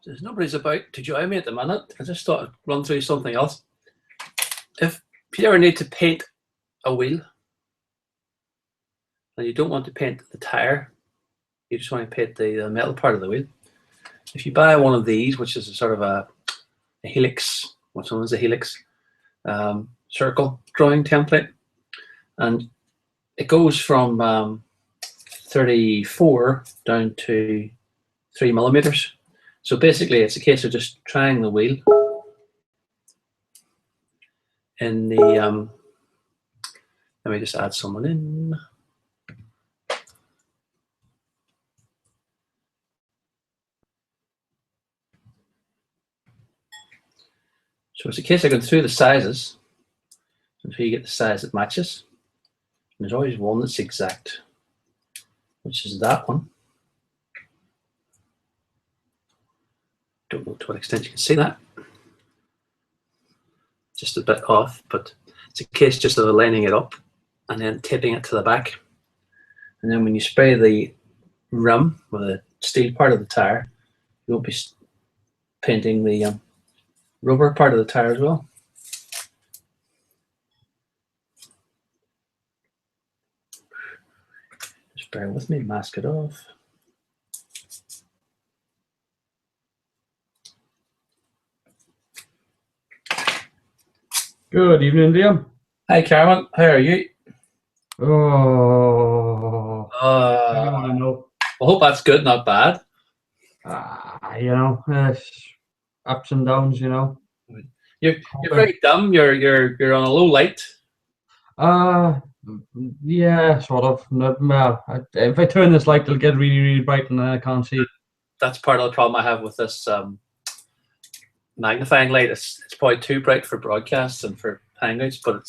There's nobody's about to join me at the minute. I just thought I'd run through something else. If you ever need to paint a wheel and you don't want to paint the tire, you just want to paint the metal part of the wheel. If you buy one of these, which is a sort of a helix, what's known as a helix circle drawing template, and it goes from 34 down to 3 millimeters. So basically, it's a case of just trying the wheel in the. Let me just add someone in. So it's a case of going through the sizes until you get the size that matches. And there's always one that's exact, which is that one. Don't know to what extent you can see that. Just a bit off, but it's a case just of lining it up and then taping it to the back. And then when you spray the rim with the steel part of the tire, you won't be painting the rubber part of the tire as well. Just bear with me, mask it off. Good evening, Liam. Hi, Carmen. How are you? Oh, I don't want to know. I hope that's good, not bad. You know, ups and downs. You know. You're very dumb. You're on a low light. Yeah, sort of. Well, if I turn this light, it'll get really, really bright, and then I can't see. That's part of the problem I have with this magnifying light. It's probably too bright for broadcasts and for hangouts, but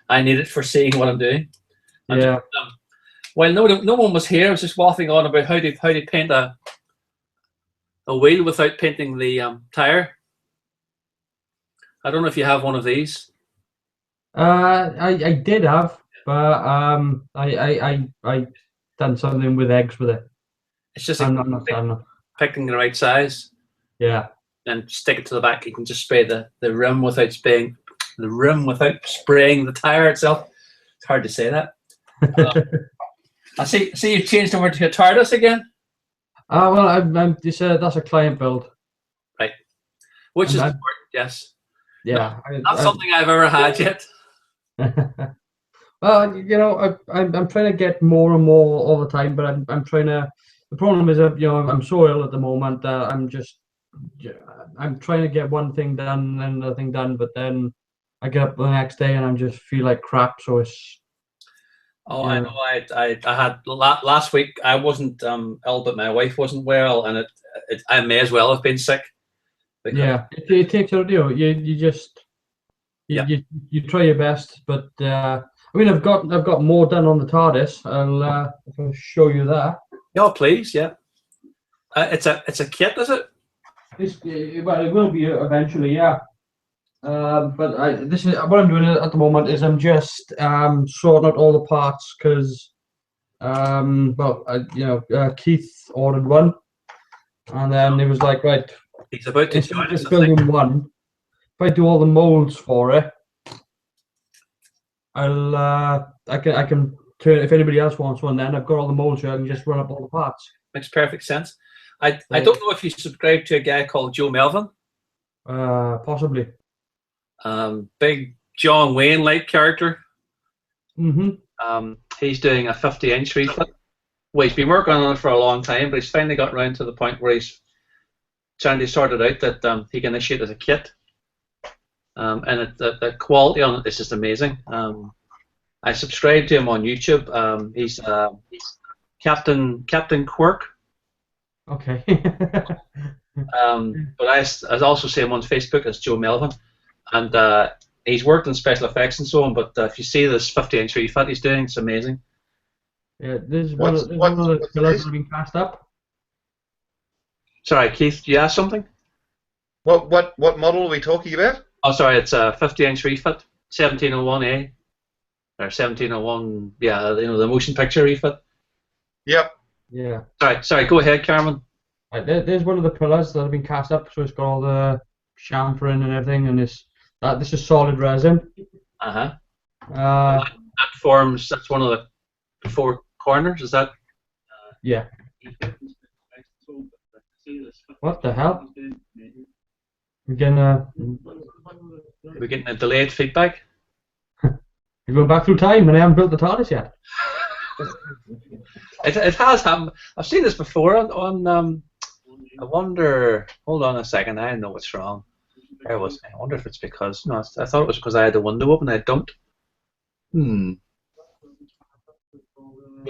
I need it for seeing what I'm doing. And yeah. Well, no one was here. I was just waffling on about how to paint a wheel without painting the tire. I don't know if you have one of these. I did have, but I done something with eggs with it. It's just I'm not. Picking the right size. Yeah. And stick it to the back. You can just spray the rim without spraying the tire itself. It's hard to say that. I see you've changed over to a TARDIS again. Well, that's a client build. Right. Which is important, yes. Yeah. Not something I've ever had yet. Well, you know, I'm trying to get more and more all the time, but I'm trying to. The problem is that, you know, I'm so ill at the moment that I'm trying to get one thing done and another thing done, but then I get up the next day and I just feel like crap. So it's. Oh, I know. I had last week. I wasn't ill, but my wife wasn't well, and I may as well have been sick. Yeah, it takes out you. You just you try your best, but I mean, I've got more done on the TARDIS. I'll show you that. Yeah, please. Yeah, it's a kit, is it? Well, it will be eventually, yeah. But this is what I'm doing at the moment is I'm just sorting out all the parts because, Keith ordered one, and then he was like, right, he's about to join us. Building one. If I do all the molds for it, I can turn. If anybody else wants one, then I've got all the molds here. I can just run up all the parts. Makes perfect sense. I don't know if you subscribe to a guy called Joe Melvin. Possibly. Big John Wayne-like character. Mm-hmm. He's doing a 50-inch refit. Well, he's been working on it for a long time, but he's finally got around to the point where he's trying to sort it out that he can issue it as a kit. And the quality on it is just amazing. I subscribe to him on YouTube. He's Captain Quirk. Okay. But I also see him on Facebook as Joe Melvin, and he's worked in special effects and so on. But if you see this 50-inch refit he's doing, it's amazing. Yeah, this is one of the pillars that have been cast up. Sorry, Keith, do you ask something? What model are we talking about? Oh, sorry, it's a 50-inch refit, 1701A or 1701. Yeah, you know, the motion picture refit. Yep. Yeah. Sorry. Go ahead, Carmen. There's one of the pillars that have been cast up, so it's got all the chamfering and everything, and this is solid resin. Uh-huh. Uh, That's one of the four corners, is that? yeah. What the hell? We're getting We're getting a delayed feedback. you're going back through time, and I haven't built the TARDIS yet. It has happened. I've seen this before on I wonder. Hold on a second. I know what's wrong. I wonder if it's because no. I thought it was because I had the window open. I don't. You're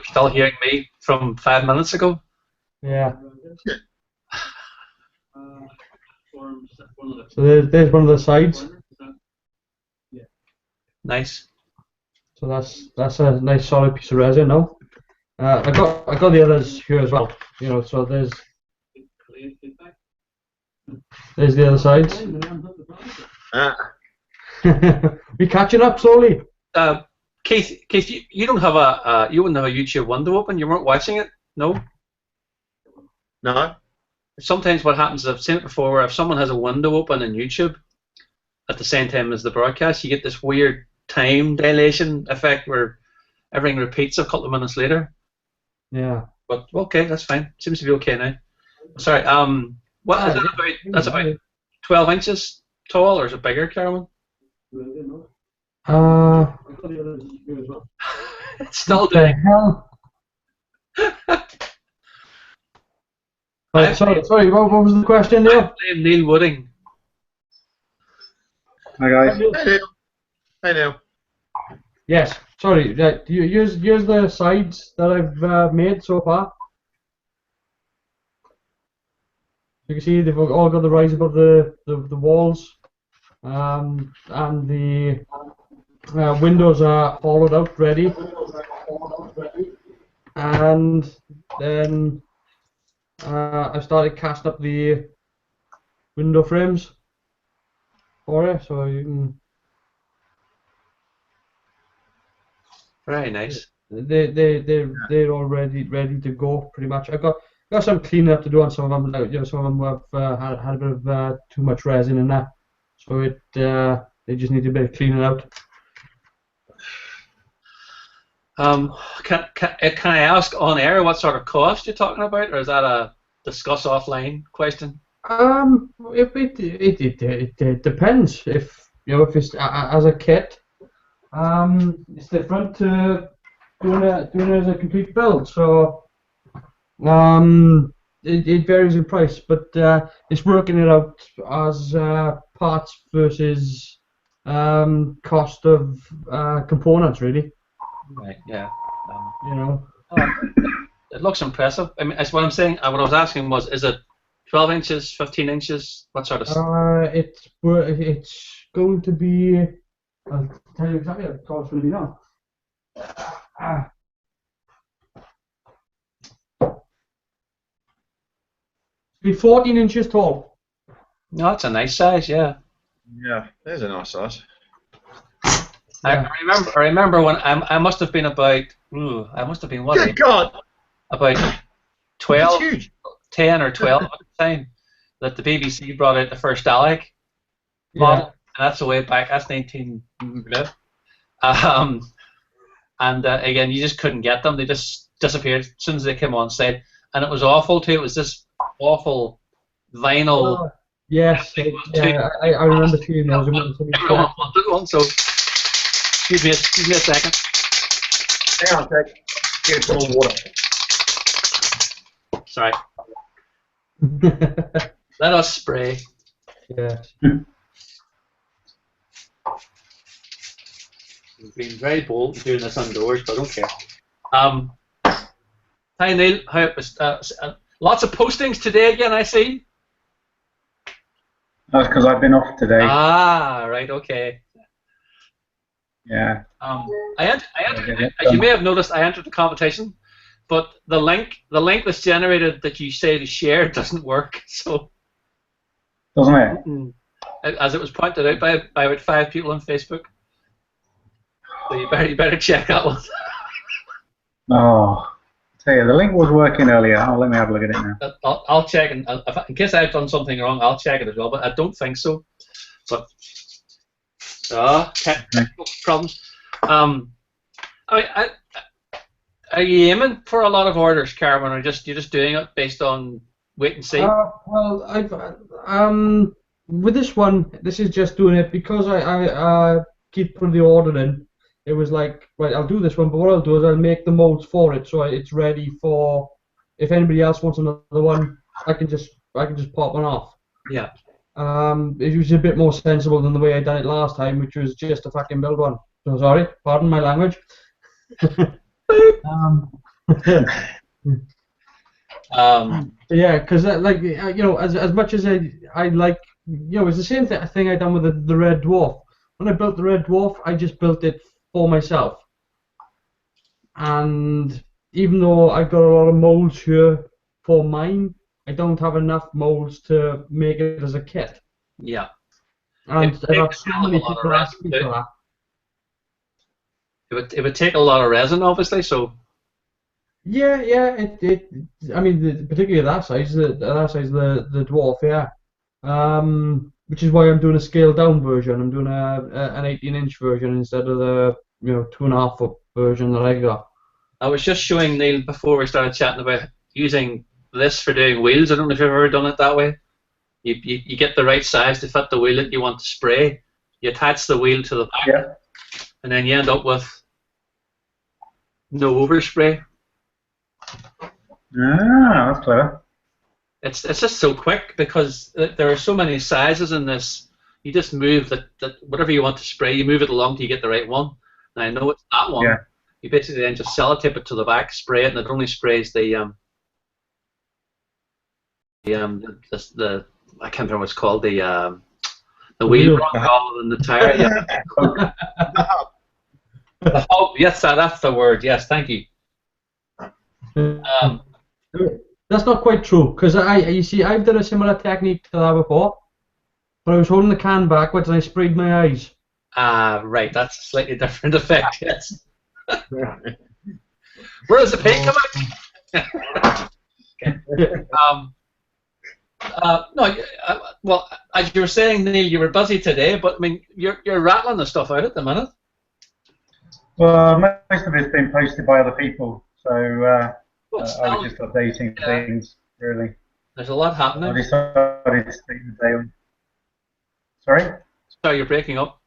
still hearing me from 5 minutes ago. Yeah. So there's one of the sides. Nice. So that's a nice solid piece of resin now. I got the others here as well. You know, so there's the other sides. We catching up slowly. Keith, you don't have you wouldn't have a YouTube window open. You weren't watching it, no? No. Sometimes what happens, I've seen it before, where if someone has a window open in YouTube at the same time as the broadcast, you get this weird time dilation effect where everything repeats a couple of minutes later. Yeah. But okay, that's fine. Seems to be okay now. Sorry. What is that about? That's about 12 inches tall, or is it bigger, Carolyn? It's still doing. Hell. Sorry. What was the question there? Neil Wooding. Hi guys. Hey Neil. Yes. Sorry. Here's the sides that I've made so far. You can see they've all got the rise above the walls, and the windows are hollowed out, ready. And then I started casting up the window frames for it, so you can. Very nice. They're all ready to go pretty much. I've got some cleaning up to do on some of them. You know, some of them have had a bit of too much resin in that, so they just need a bit of cleaning out. Can I ask on air what sort of cost you're talking about, or is that a discuss offline question? It depends. If you know, if it's as a kit, it's different to doing it as a complete build. So it varies in price, but it's working it out as parts versus cost of components, really. Right. Yeah. You know. It looks impressive. I mean, that's what I'm saying. What I was asking was, is it 12 inches, 15 inches? What sort of? It's going to be. I'll tell you exactly what it's going to be now. Be 14 inches tall. No, it's a nice size. Yeah. Yeah, there's a nice size. I remember when I must have been about. I must have been what? Good God! About 12, It's huge. 10 or 12 at the time that the BBC brought out the first Dalek model, and that's the way back. That's 19. And again, you just couldn't get them. They just disappeared as soon as they came on site, and it was awful too. It was this awful vinyl. Yes, I remember seeing those. Everyone wanted one, so excuse me a second. Hang on, Tech. Get some more water. Sorry. Let us spray. Yes. We've been very bold in doing this indoors, but I don't care. Hi Neil, how lots of postings today again, I see. That's because I've been off today. Ah, right, okay. Yeah. As you may have noticed, I entered the competition, but the link that's generated that you say to share doesn't work. So, Doesn't it? as it was pointed out by about 5 people on Facebook, so you better check that one. Oh, So yeah, the link was working earlier. Oh, let me have a look at it now. I'll check, and in case I've done something wrong, I'll check it as well. But I don't think so. But technical problems. Are you aiming for a lot of orders, Carmen, or you're just doing it based on wait and see? Well, I've with this one, this is just doing it because I keep putting the order in. It was like, right, I'll do this one, but what I'll do is I'll make the molds for it, so it's ready for if anybody else wants another one, I can just pop one off. Yeah. It was a bit more sensible than the way I done it last time, which was just to fucking build one. So sorry, pardon my language. Yeah, because like as much as I like, it's the same thing I done with the Red Dwarf. When I built the Red Dwarf, I just built it for myself, and even though I've got a lot of molds here for mine, I don't have enough molds to make it as a kit. Yeah. And I've had so many people ask me for that. It would take a lot of resin, obviously. So. Yeah. I mean, particularly that size, the dwarf, yeah. Which is why I'm doing a scaled down version. I'm doing an 18-inch version instead of the 2.5 foot version that I got. I was just showing Neil before we started chatting about using this for doing wheels. I don't know if you've ever done it that way. You get the right size to fit the wheel that you want to spray. You attach the wheel to the back, and then you end up with no overspray. Ah, that's clever. It's just so quick because there are so many sizes in this. You just move that whatever you want to spray, you move it along till you get the right one. And I know it's that one. Yeah. You basically then just sellotape it to the back, spray it, and it only sprays the I can't remember what it's called, the wheel rather than the tire. Yeah. The hub. Yes, that's the word. Yes, thank you. That's not quite true, because you see, I've done a similar technique to that before, but I was holding the can backwards and I sprayed my eyes. Right, that's a slightly different effect, yes. Where does the paint come out? Okay. No, well, as you were saying, Neil, you were busy today, but I mean, you're rattling the stuff out at the minute. Well, most of it's been posted by other people, so I was just updating things, really. There's a lot happening. I decided to take the day on. Sorry? Sorry, you're breaking up.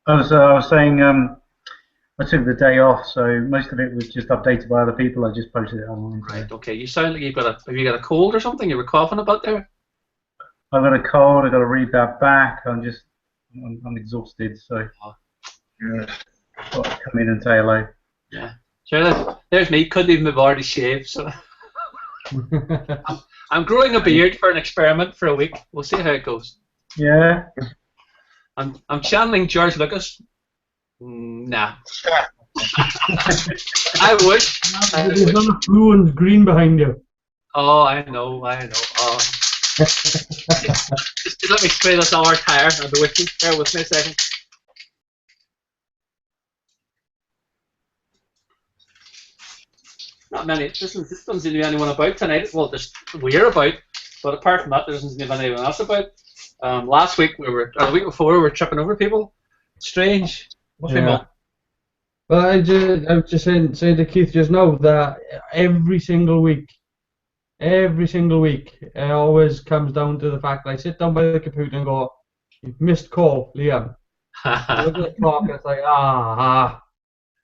I was saying I took the day off, so most of it was just updated by other people. I just posted it online. Right. Okay. You sound like have you got a cold or something? You were coughing about there. I've got a cold. I've got to read that back. I'm exhausted, so yeah. I'll come in and say hello. Yeah. Sure. There's me. Couldn't even have already shaved. So I'm growing a beard for an experiment for a week. We'll see how it goes. Yeah. I'm channeling George Lucas. Nah. I wish. There's not blue and green behind you. Oh, I know. Oh. just let me spray this on our tire. I'll be with you. Bear with me a second. Not many. This doesn't seem to be anyone about tonight. Well, we're about, but apart from that, there doesn't seem to be anyone else about. Last week or the week before, we were tripping over people. Strange. What's going on? Well, I was just saying to Keith just now that every single week, it always comes down to the fact that I sit down by the computer and go, "Missed call, Liam." I look at the clock and it's like,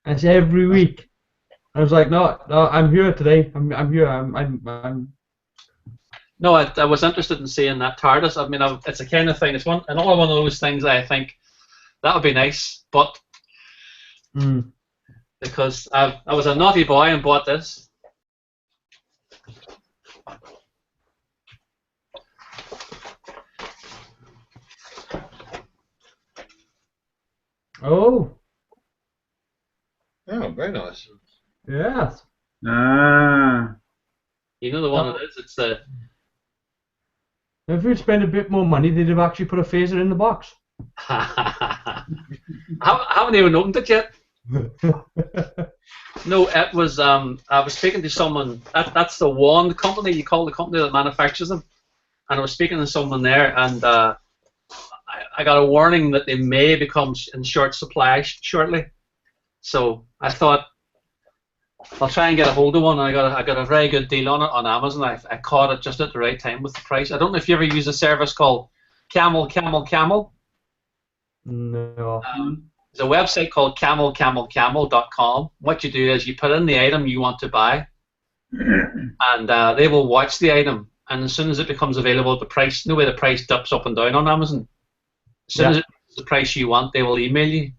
and it's every week. I was like, no, I'm here today. I'm here. I'm. No, I was interested in seeing that TARDIS. I mean, it's a kind of thing. It's another one of those things that I think that would be nice, but because I was a naughty boy and bought this. Oh. Oh, very nice. Yes. Ah. You know the one it is. It's the. If we'd spent a bit more money, they'd have actually put a phaser in the box. I haven't even opened it yet. No, it was. I was speaking to someone. That's the Wand company. You call the company that manufactures them. And I was speaking to someone there, and I got a warning that they may become in short supply shortly. So I thought I'll try and get a hold of one. I got a very good deal on it on Amazon. I caught it just at the right time with the price. I don't know if you ever use a service called Camel. No. There's a website called camelcamelcamel.com. What you do is you put in the item you want to buy, and they will watch the item. And as soon as it becomes available, the price, no way the price dips up and down on Amazon. As soon as it's the price you want, they will email you.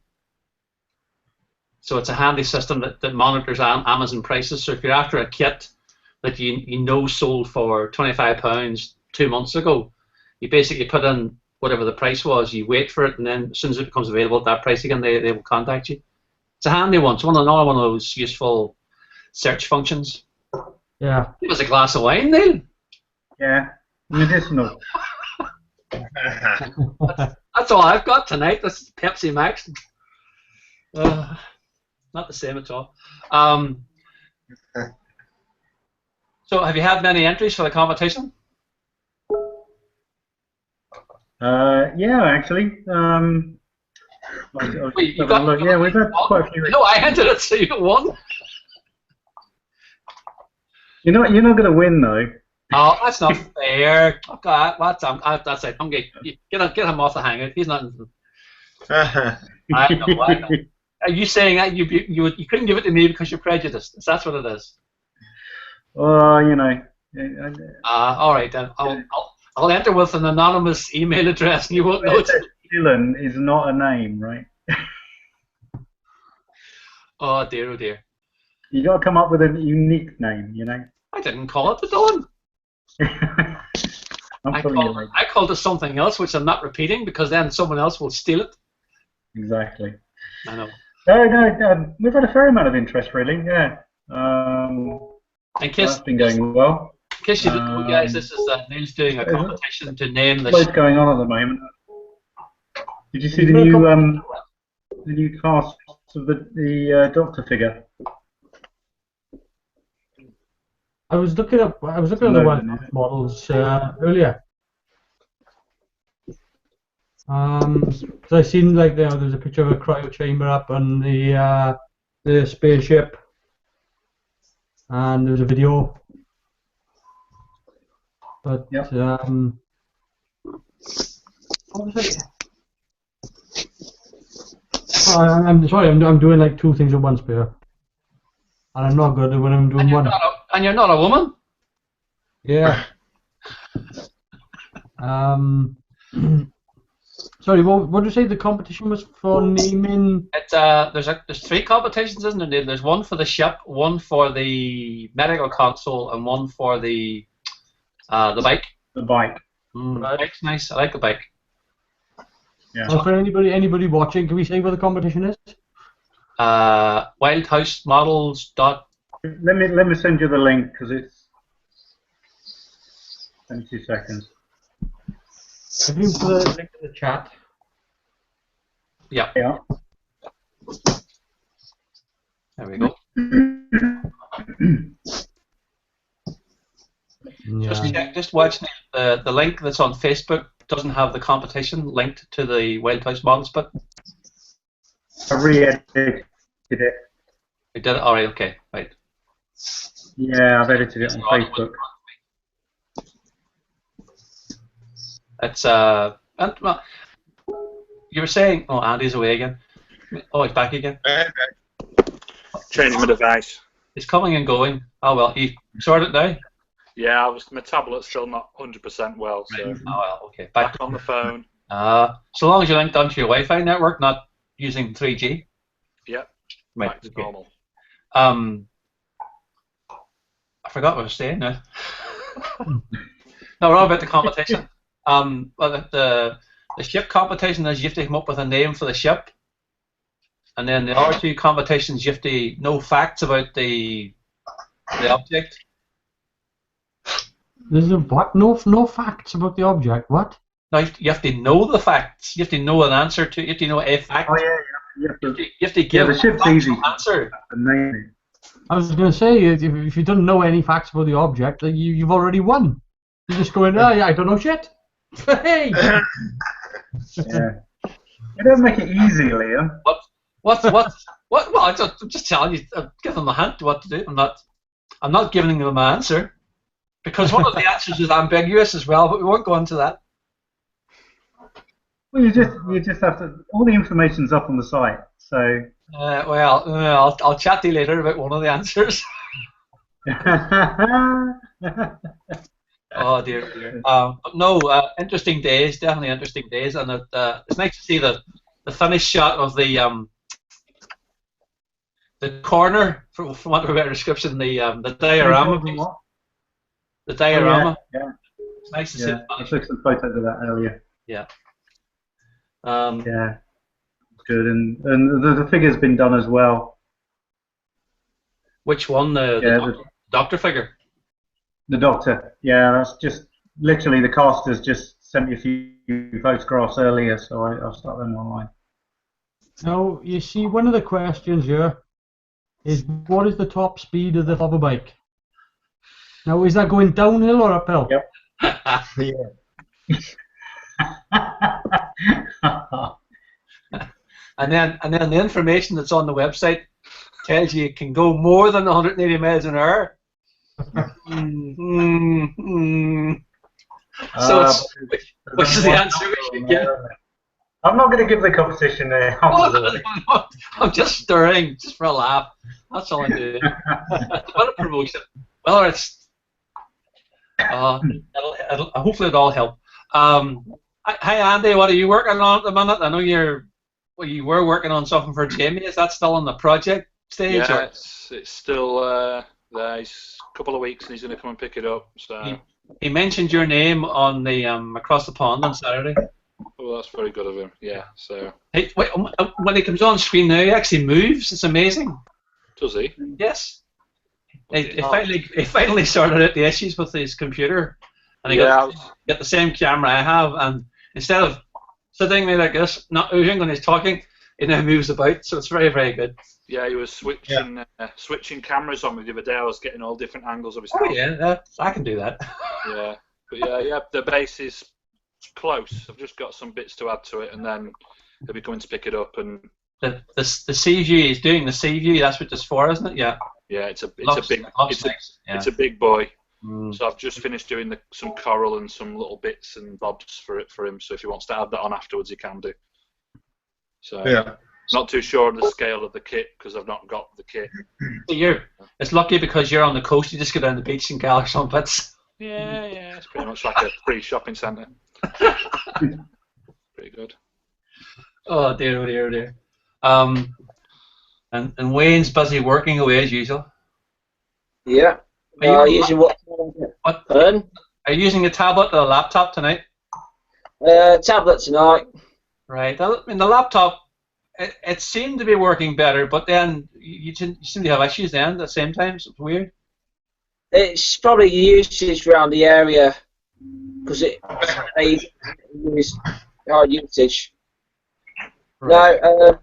So it's a handy system that monitors Amazon prices. So if you're after a kit that you know sold for £25 2 months ago, you basically put in whatever the price was, you wait for it, and then as soon as it becomes available at that price again, they will contact you. It's a handy one. It's another one of those useful search functions. Yeah. It was a glass of wine, Neil. Yeah, medicinal. That's all I've got tonight. This is Pepsi Max. Not the same at all. So have you had many entries for the competition? Yeah, actually. Wait, you got, yeah, we've had quite a few. No, I entered it, so you won. You're not going to win though. Oh, that's not fair. Oh, God, that's it. I'm get him off the hangout. He's not. I know. Are you saying that you couldn't give it to me because you're prejudiced? That's what it is. Well, you know. All right then. I'll enter with an anonymous email address, and you won't know it. Dylan is not a name, right? Oh dear, oh dear. You got to come up with a unique name, you know. I didn't call it the Dylan. I called it something else, which I'm not repeating because then someone else will steal it. Exactly. I know. No, we've had a fair amount of interest, really. Yeah. In case, that's been going well. In case you didn't know, guys, this is Neil's doing a competition to name the. What's going on at the moment? Did you see the new cast of the Doctor figure? I was looking at the one models earlier. So I seen like there's a picture of a cryo chamber up on the spaceship, and there was a video. But what was it? Oh, I'm sorry, I'm doing like two things at once here, and I'm not good at when I'm doing one. And you're not a woman? Yeah. Sorry, what did you say the competition was for naming? It's there's three competitions, isn't there? There's one for the ship, one for the medical console, and one for the bike. The bike. The bike's nice. I like the bike. Yeah. For anybody watching, can we say what the competition is? Wildhousemodels. Let me send you the link because it's 22 seconds. Have you put the link in the chat? Yeah. Yeah. There we go. Just watch the link that's on Facebook doesn't have the competition linked to the Wildhouse models, but I re-edited it. we did it. All right. Okay. Right. Yeah, I've edited it on Facebook. It's and, well, you were saying, oh, Andy's away again. Oh, he's back again. Changing my device. He's coming and going. Oh well, you sorted it now. Yeah, my tablet's still not 100% well, so. Right. Oh well, okay. Back on the phone. So long as you're linked onto your Wi-Fi network, not using 3G. Yep. Right. Back to Okay. normal. I forgot what I was saying now. No, we're all about the competition. Well, the ship competition is you have to come up with a name for the ship, and then the other two competitions you have to know facts about the object. There's a what? No facts about the object. What? No, you have to know the facts. You have to know an answer to. You have to know a fact. Oh yeah, You have to, You have to give the ship's an easy. answer. name it. I was going to say, if you don't know any facts about the object, you've already won. You're just going, oh, yeah, I don't know shit. Hey! Yeah. You don't make it easy, Liam. What? Well, I'm just telling you. I'm giving them a hint what to do. I'm not giving them an answer because one of the answers is ambiguous as well. But we won't go into that. Well, you just have to. All the information's up on the site, so. I'll chat to you later about one of the answers. Oh dear. No, interesting days. Definitely interesting days, and it's nice to see the finished shot of the corner, for want of a better description, the diorama. The diorama. Yeah. It's nice to see. Yeah. I took some photos of that earlier. Yeah. Yeah. Good, and the figure's been done as well. Which one? The doctor figure. The Doctor. Yeah, that's just literally the casters just sent me a few photographs earlier, so I'll start them online. Now, you see, one of the questions here is, what is the top speed of the hover bike? Now, is that going downhill or uphill? Yep. And then the information that's on the website tells you it can go more than 180 miles an hour. So which is the answer we should get? I'm not going to give the competition there. I'm just stirring, just for a laugh. That's all I'm doing. What a promotion. Well, it's hopefully it'll all help. Hi Andy, what are you working on at the minute? I know you were working on something for Jamie. Is that still on the project stage? Yeah, it's still there. He's a couple of weeks and he's going to come and pick it up. So he mentioned your name on the Across the Pond on Saturday. Well, that's very good of him. Yeah. So Hey, wait, when he comes on screen now, he actually moves. It's amazing. does he? Yes. He finally sorted out the issues with his computer, and he Yeah, got the same camera I have, and instead of sitting there like this, not moving when he's talking, he now moves about. So it's very, very good. Yeah, he was switching cameras on with the other day. I was getting all different angles of his Oh house. yeah, I can do that. Yeah, but yeah, the base is close. I've just got some bits to add to it, and then he'll be coming to pick it up. And The sea view, he's doing the sea view. That's what it's for, isn't it? Yeah. yeah, it's a Nice. big boy. Mm. So I've just finished doing some coral and some little bits and bobs for him. So if he wants to add that on afterwards, he can do. So Yeah. not too sure on the scale of the kit because I've not got the kit. So it's lucky because you're on the coast. You just go down the beach and gather some bits. Yeah, it's pretty much like a free shopping centre. Pretty good. Oh dear, oh dear, oh dear. And Wayne's busy working away as usual. Yeah. Are you, Using what? Pardon? are you using a tablet or a laptop tonight? Tablet tonight. Right. I mean, the laptop, it seemed to be working better, but then you seem to have issues then at the same time. So it's weird. It's probably usage around the area because they use high usage. Right. No,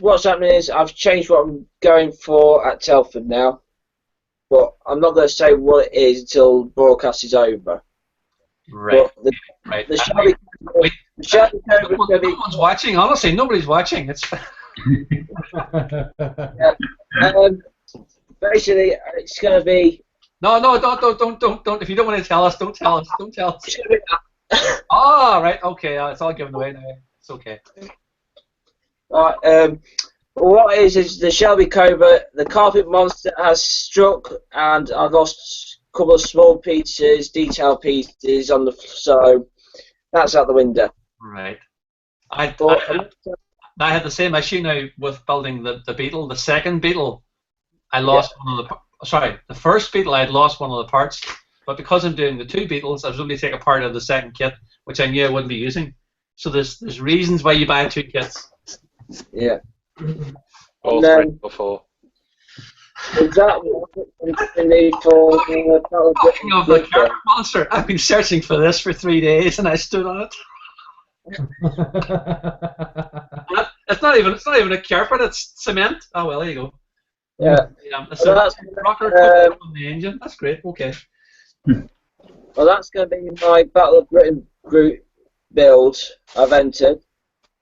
what's happening is I've changed what I'm going for at Telford now, but I'm not going to say what it is until the broadcast is over. Right. But Right. the Shelby No one's watching. Honestly, nobody's watching. It's. basically, it's going to be. No, don't. If you don't want to tell us, don't tell us. Don't tell us. It's gonna be Ah, right. Okay. It's all given away now. It's okay. right. What it is the Shelby Cobra, the carpet monster has struck, and I've lost a couple of small pieces, detail pieces on the. So that's out the window. Right. But I had the same issue now with building the Beetle. The second Beetle, I lost one of the first Beetle I had lost one of the parts, but because I'm doing the two Beetles, I was only take a part of the second kit, which I knew I wouldn't be using. So there's reasons why you buy two kits. yeah. All And three or four. Is that what you need for Talking of the carpet monster, I've been searching for this for 3 days, and I stood on it. It's not even a carpet. It's cement. Oh well, there you go. Yeah. A Well, that's, rocker um, on the engine. That's great. Okay. well, that's going to be my Battle of Britain group build I've entered.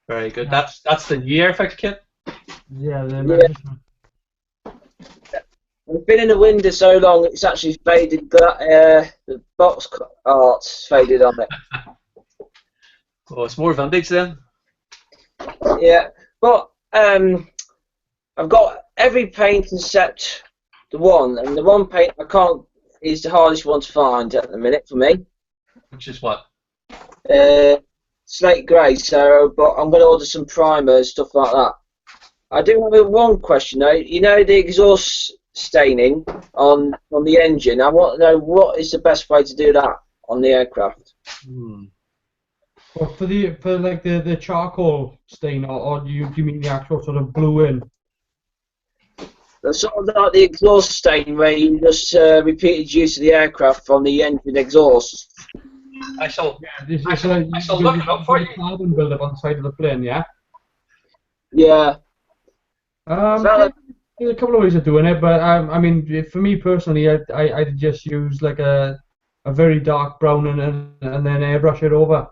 Very good. That's the new Airfix kit. Yeah, the Yeah. It's been in the window so long, it's actually faded. The box art's faded on it. Oh, it's more vintage then. Yeah, but I've got every paint except the one, and the one paint I can't is the hardest one to find at the minute for me. Which is what? Slate grey. So, but I'm going to order some primers, stuff like that. I do have one question though. You know the exhaust staining on the engine. I want to know what is the best way to do that on the aircraft. Well, for like the charcoal stain, or do you mean the actual sort of blue in? That's sort of like the exhaust stain where you just repeated use of the aircraft from the engine exhaust. I shall I shall look it up for you. Carbon buildup on the side of the plane, yeah. Yeah. There's a couple of ways of doing it, but I mean, for me personally, I just use like a very dark brown and then airbrush it over.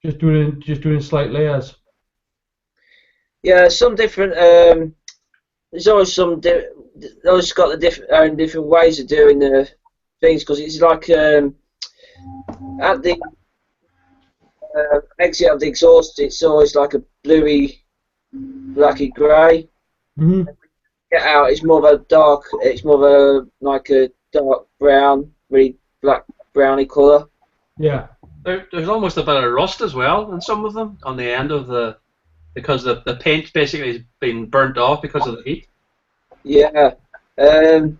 Just doing slight layers. Yeah, some different. There's always always got the different ways of doing the things, because it's like at the exit of the exhaust, it's always like a bluey, blacky grey. Mm-hmm. Get out, it's more of a dark. It's more of like a dark brown, really black browny colour. Yeah. There's almost a bit of rust as well in some of them on the end of because the paint basically has been burnt off because of the heat. Yeah. So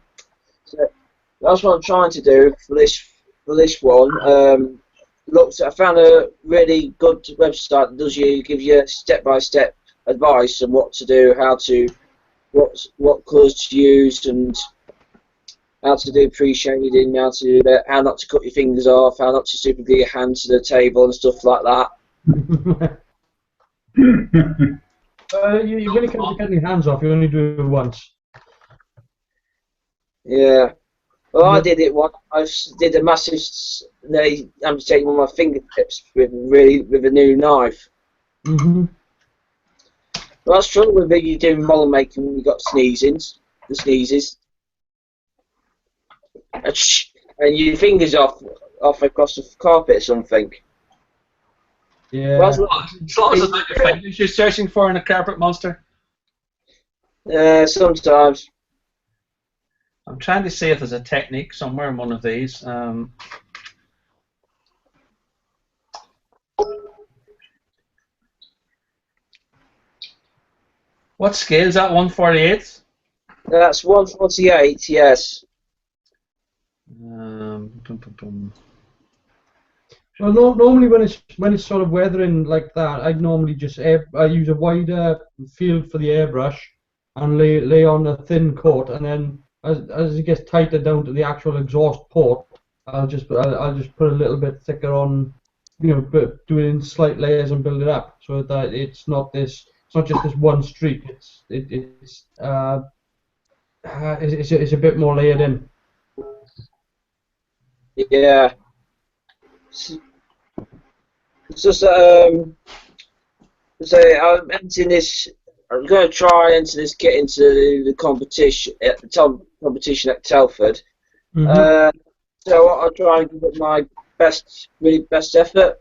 that's what I'm trying to do for this one. I found a really good website that gives you step-by-step advice on what to do, what colours to use, and how to do pre-shading, how not to cut your fingers off, how not to super glue your hand to the table and stuff like that. You really can't get your hands off. You only do it once. Yeah. Well, I did it once. I did a massive amputating one of my fingertips with a new knife. Mm-hmm. Well, that's true with you doing model making when you got the sneezes. And your fingers off across the carpet or something. Yeah. Well, As long as it's not your fingers you're searching for in a carpet monster. Sometimes. I'm trying to see if there's a technique somewhere in one of these. What scale is that? 1/48? That's 1/48. Yes. Well, normally when it's sort of weathering like that, I'd normally just I use a wider field for the airbrush and lay on a thin coat, and then as it gets tighter down to the actual exhaust port, I'll just put a little bit thicker on, but doing slight layers and build it up so that it's not just this one streak. It's a bit more layered in. Yeah. It's just I'm going to try enter this kit into the competition at Telford. Mm-hmm. So I'll try and give it my best effort.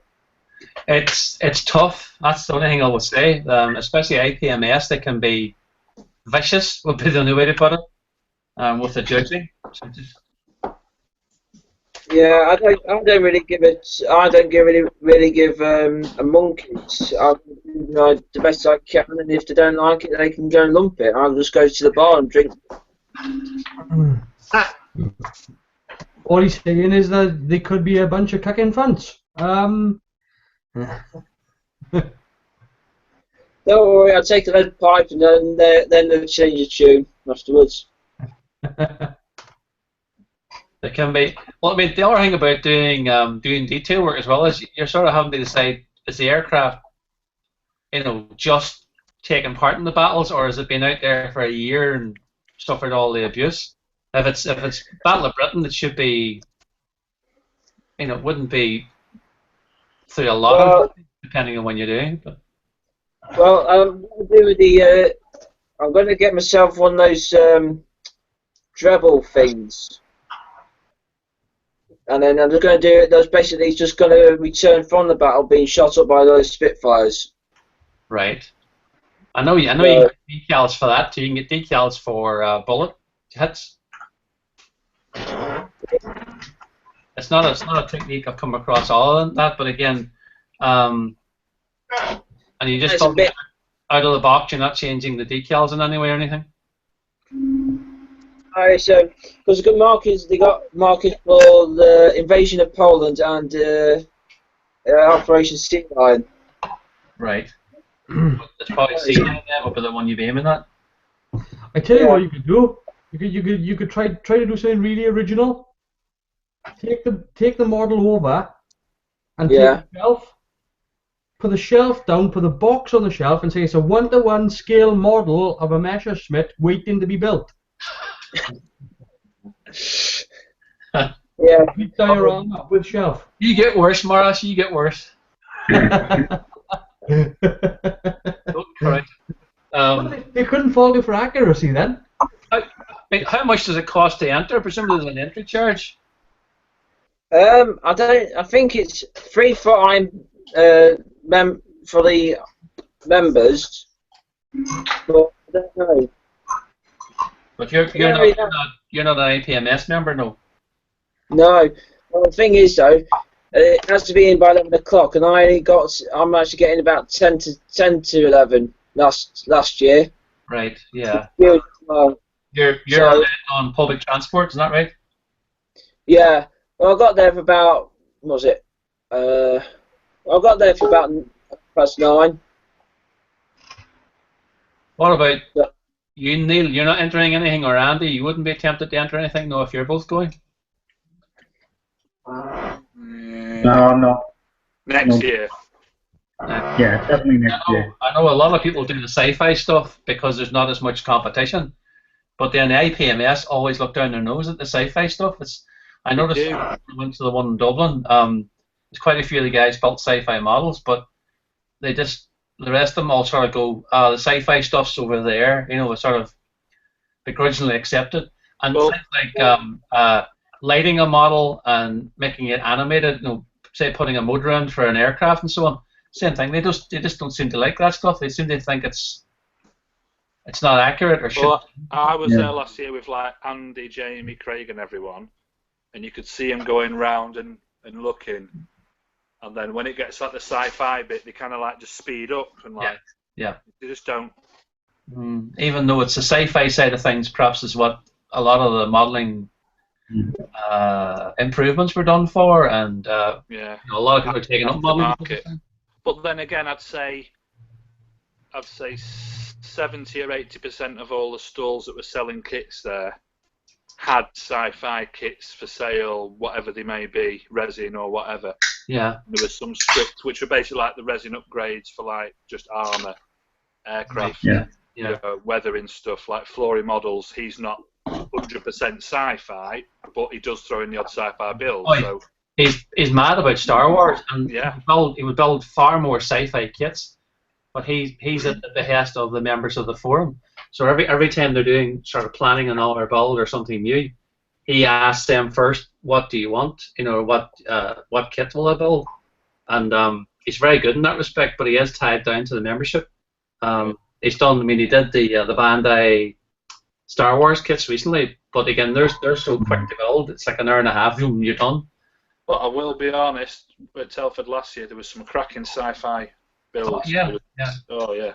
It's tough. That's the only thing I would say. Especially APMS, they can be vicious. Would be the only way to put it. With the judging. So Yeah, I don't really give it. I don't really give a monkeys. I do the best I can, and if they don't like it, they can go and lump it. I'll just go to the bar and drink. All he's saying is that they could be a bunch of cucking fronts. Don't worry, I'll take the lead pipe and then they'll change the tune afterwards. They can be. Well, I mean, the other thing about doing detail work as well is you're sort of having to decide: is the aircraft, just taking part in the battles, or has it been out there for a year and suffered all the abuse? If it's Battle of Britain, it should be. It wouldn't be through a lot of depending on when you're doing. But Well, I'm going to do I'm going to get myself one of those Drebel things. And then I'm just going to do it. That's basically just going to return from the battle being shot up by those Spitfires. right. I know you can get decals for that too. You can get decals for bullet hits. It's not a technique I've come across all of that, but again, and you just don't out of the box. You're not changing the decals in any way or anything. Alright, so because they got markings for the invasion of Poland and Operation Sea Lion. Right. It's probably Sea Lion there, but the one you're aiming at. I tell you what you could do. You could try to do something really original. Take the model over and take the shelf. Put the shelf down, put the box on the shelf, and say it's a 1-to-1 scale model of a Messerschmitt waiting to be built. Yeah. Big diorama with shelf. You get worse, Morris. You get worse. Correct. They couldn't fault you for accuracy then. How much does it cost to enter? Presumably there's an entry charge. I think it's free for for the members, but I don't know. But you're not an APMS member, no. No. Well, the thing is though, it has to be in by 11 o'clock, and I'm actually getting about 10 to 11 last year. Right. Yeah. You're on public transport, is that right? Yeah. Well, I got there for about I got there for about +9. What about you, Neil? You're not entering anything, or Andy? You wouldn't be tempted to enter anything, no, if you're both going? No, I'm not. Next year. Yeah, definitely next year. I know a lot of people do the sci-fi stuff because there's not as much competition, but then the IPMS always look down their nose at the sci-fi stuff. I noticed when I went to the one in Dublin, there's quite a few of the guys built sci-fi models, but the rest of them all sort of go, the sci-fi stuff's over there, it's sort of begrudgingly accepted. And things like lighting a model and making it animated, say putting a motor in for an aircraft and so on, same thing. They just don't seem to like that stuff. They seem to think it's not accurate or shit. Well, I was there last year with like Andy, Jamie, Craig, and everyone, and you could see them going round and looking, and then when it gets like the sci-fi bit, they kind of like just speed up and like they just don't. Even though it's the sci-fi side of things, perhaps is what a lot of the modelling improvements were done for, and a lot of people are taking up modelling. But then again, I'd say 70 or 80% of all the stalls that were selling kits there had sci-fi kits for sale, whatever they may be, resin or whatever. Yeah. There was some scripts which were basically like the resin upgrades for like just armour, aircraft, weathering stuff, like Flory models. He's not 100% sci-fi, but he does throw in the odd sci-fi build. So he's mad about Star Wars, and he would build far more sci-fi kits, but he's at the behest of the members of the forum. So every time they're doing sort of planning another build or something new, he asks them first, what do you want? What kit will I build? And he's very good in that respect, but he is tied down to the membership. He did the Bandai Star Wars kits recently, but again, they're so quick to build. It's like an hour and a half, and you're done. But I will be honest, at Telford last year, there was some cracking sci-fi builds. Oh yeah.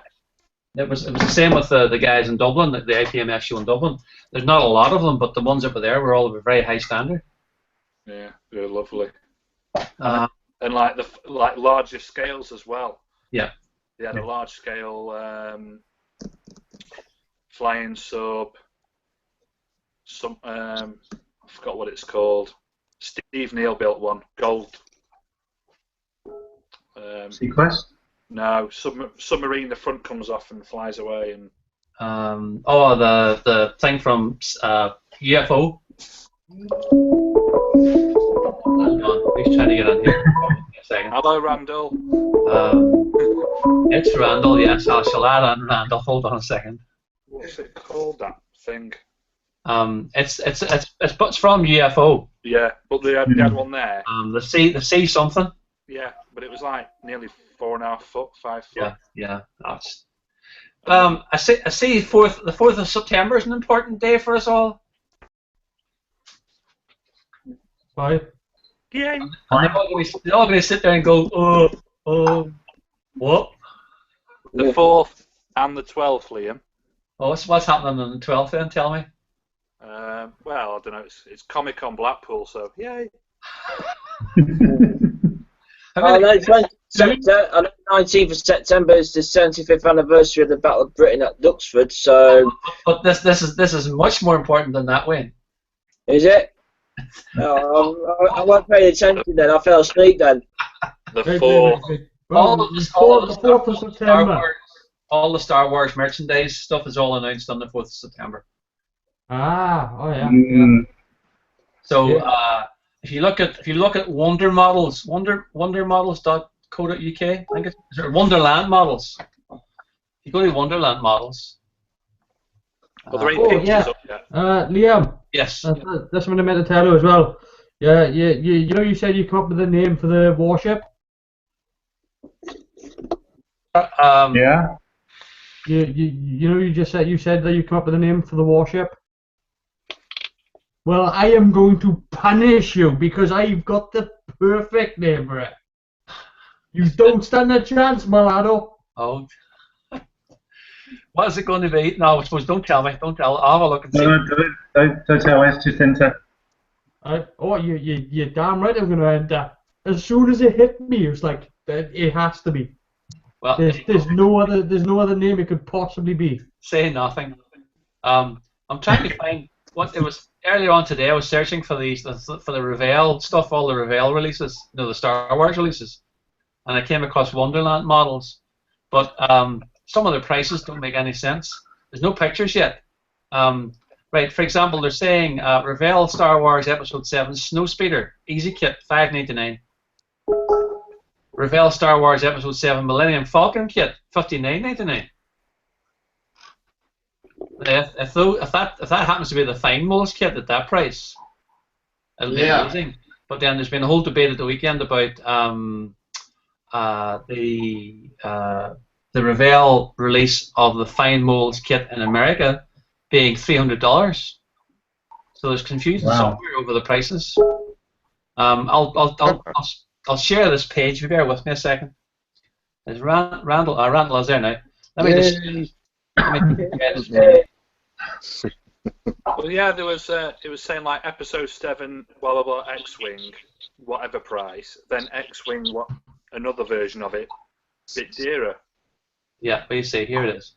It was the same with the guys in Dublin, the IPMS show in Dublin. There's not a lot of them, but the ones that were there were all of a very high standard. Yeah, they're lovely. And like larger scales as well. Yeah. They had a large scale flying sub. I forgot what it's called. Steve Neal built one, gold. Sequest? No, submarine. The front comes off and flies away, and the thing from UFO. Hang on, he's trying to get on here. A second. hello, Randall. It's Randall, yes. I shall add on Randall. Hold on a second. What's it called? That thing? It's from UFO. Yeah, but they had one there. The sea something. Yeah, but it was like nearly 4.5 foot, 5 foot. Yeah. That's. I see. The 4th of September is an important day for us all. Why? Yeah. And they're all going to sit there and go, what? The 4th and the 12th, Liam. Oh, what's happening on the 12th then? Tell me. Well, I don't know. It's Comic Con Blackpool, so yay. I know 19th of September is the 75th anniversary of the Battle of Britain at Duxford. So, but this is much more important than that, Wayne. Is it? I wasn't paying attention then. I fell asleep then. The 4th. Well, the 4th of September. All the Star Wars merchandise stuff is all announced on the 4th of September. Oh yeah. So if you look at Wonder Models, wondermodels.co.uk, I think it's Wonderland Models. If you go to Wonderland Models. Are there any pictures up yet? Liam. Yes. That's something I meant to tell you as well. Yeah, you know, you said you come up with a name for the warship. Yeah. You know, you said that you come up with a name for the warship. Well, I am going to punish you because I've got the perfect name for it. You don't stand a chance, Malado. Oh. What is it going to be? No, I suppose don't tell me. Don't tell. I'll have a look and see. Don't tell us. Just enter. You're damn right I'm going to enter. As soon as it hit me, it was like, it has to be. Well, there's no other name it could possibly be. Say nothing. I'm trying to find what it was earlier on today. I was searching for the Revell stuff, all the Revell releases, the Star Wars releases, and I came across Wonderland Models, but some of the prices don't make any sense. There's no pictures yet. Right, for example, they're saying Revell Star Wars Episode 7 Snowspeeder Easy Kit $5.99. Revell Star Wars Episode 7 Millennium Falcon Kit $59.99. If that happens to be the fine molds kit at that price, it'll be amazing. But then there's been a whole debate at the weekend about the Revell release of the fine molds kit in America being $300. So there's confusion somewhere over the prices. I'll share this page. If you bear with me a second. There's Randall is there now. Let me just. Well, yeah, there was. It was saying like Episode 7, blah blah blah, X-wing, whatever price. Then X-wing, what another version of it, bit dearer. Yeah, but you see, here it is.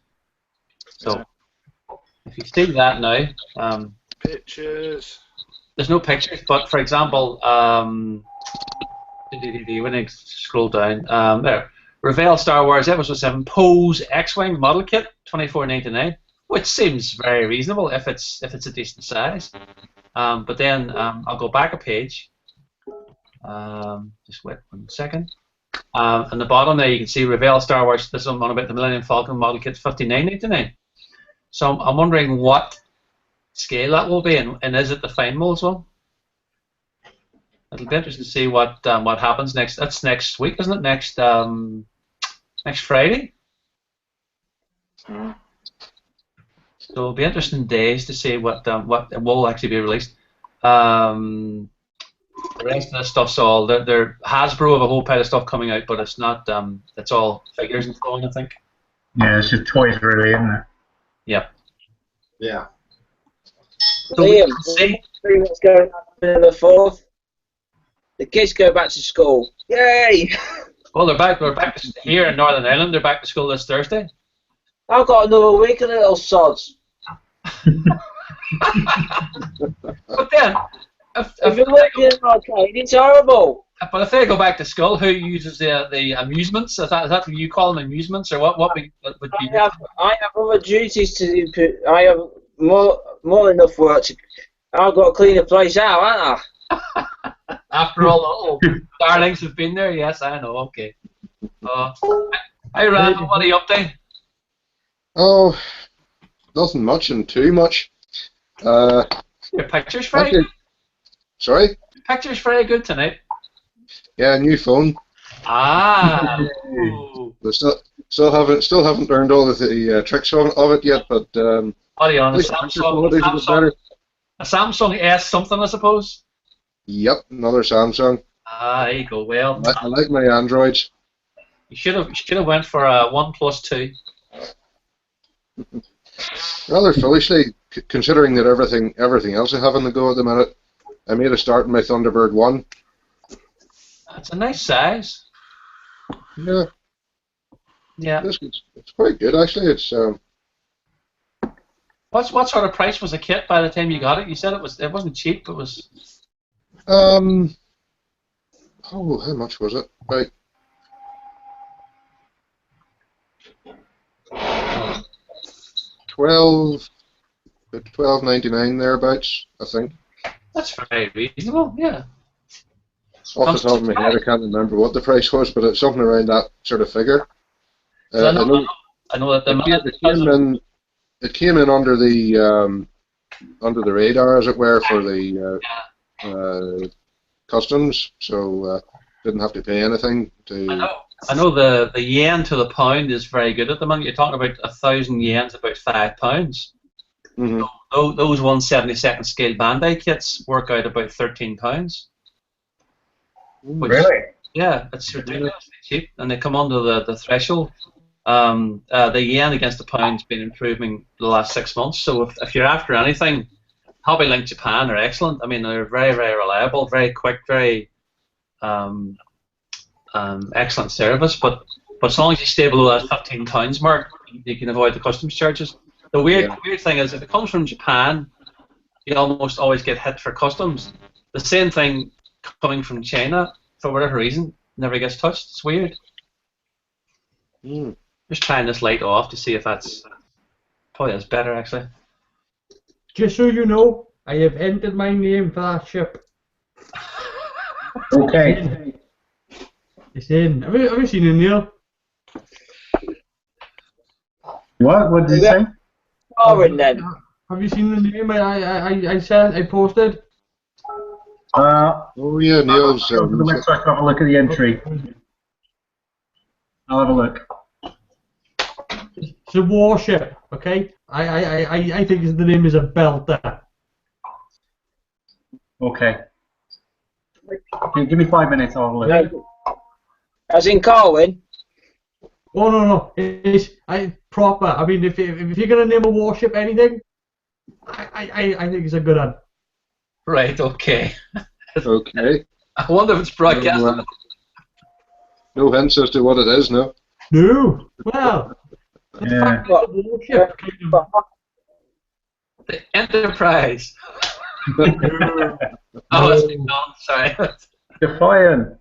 So if you see that now, pictures. There's no pictures, but for example, when I scroll down, there. Revell Star Wars Episode 7 Pose X-Wing Model Kit, $24.99, which seems very reasonable if it's a decent size. But then I'll go back a page. Just wait 1 second. On the bottom there, you can see Revell Star Wars. This one about the Millennium Falcon Model Kit, $59.99. So I'm wondering what scale that will be, and is it the fine molds one? It'll be interesting to see what happens next. That's next week, isn't it? Next Friday. So it'll be interesting days to see what will actually be released. The rest of the stuff's all they're Hasbro have a whole pile of stuff coming out, but it's not. It's all figures and so on, I think. Yeah, it's just toys, really, isn't it? Yep. Yeah. So Liam, see what's going on in the 4th. The kids go back to school. Yay! Well, they're back here in Northern Ireland. They're back to school this Thursday. I've got another week of little sods. But then, If you're working in an arcade, it's horrible. but if they go back to school, who uses the amusements? Is that what you call them, amusements, or what would be? I have other duties to do. I have more than enough work to. I've got to clean the place out, haven't I? After all the little darlings have been there, yes, I know. Okay. Hey, Randall, what are you up to? Oh, nothing much and too much. Your picture's very Actually, good. sorry? Your picture's very good tonight. Yeah, new phone. Ah. Ooh. But still haven't learned all of the tricks of it yet. But What are you on? A at least the quality's a bit better. A Samsung S something, I suppose. Yep, another Samsung. Ah, there you go. Well, I like my Androids. you should have went for a OnePlus 2. Rather foolishly, considering that everything else I have on the go at the minute, I made a start in my Thunderbird 1. It's a nice size. Yeah, Yeah. it's quite good actually. It's What sort of price was the kit by the time you got it? You said it wasn't cheap. It was. oh, how much was it? Right. $12.99 thereabouts, I think. That's very reasonable. Yeah. Off the top of my head, I can't remember what the price was, but it's something around that sort of figure. So I know that it came in under the radar, as it were, for the customs, so didn't have to pay anything to. I know the yen to the pound is very good at the moment. You're talking about 1,000 yen's, about £5. Mm-hmm. So those 1/72 scale Bandai kits work out about £13. Really? Yeah, it's ridiculously cheap, and they come under the threshold. The yen against the pound's been improving the last 6 months. So if you're after anything, HobbyLink Japan are excellent. I mean, they're very, very reliable, very quick, very excellent service. But as long as you stay below that £15 mark, you can avoid the customs charges. The weird thing is, if it comes from Japan, you almost always get hit for customs. The same thing coming from China, for whatever reason, never gets touched. It's weird. Just trying this light off to see if that's better, actually. Just so you know, I have entered my name for that ship. Okay. It's in. Have you seen it, Neil? What? What did you say? Orange then. Have you seen the name I posted? Oh yeah, Neil's. Go to the website to have a look at the entry. I'll have a look. It's a warship, okay? I think the name is a belter. Okay. Give me 5 minutes, I'll have a look. As in Carwin. Oh no, it's proper. I mean, if you're gonna name a warship anything, I think it's a good one. Right. Okay. Okay. I wonder if it's broadcast. No hints as to what it is, no. No. Well. Yeah. The warship kind of. The Enterprise. Oh, it's been gone. Sorry. Defiant.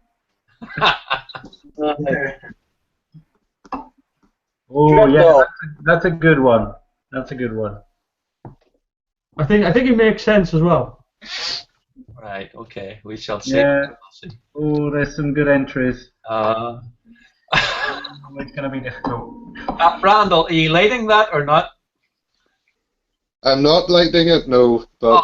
Oh yeah, that's a good one. That's a good one. I think it makes sense as well. Right. Okay. We shall see. Yeah. We'll see. Oh, there's some good entries. Oh, It's going to be difficult. Randall, are you lighting that or not? I'm not liking it, no. But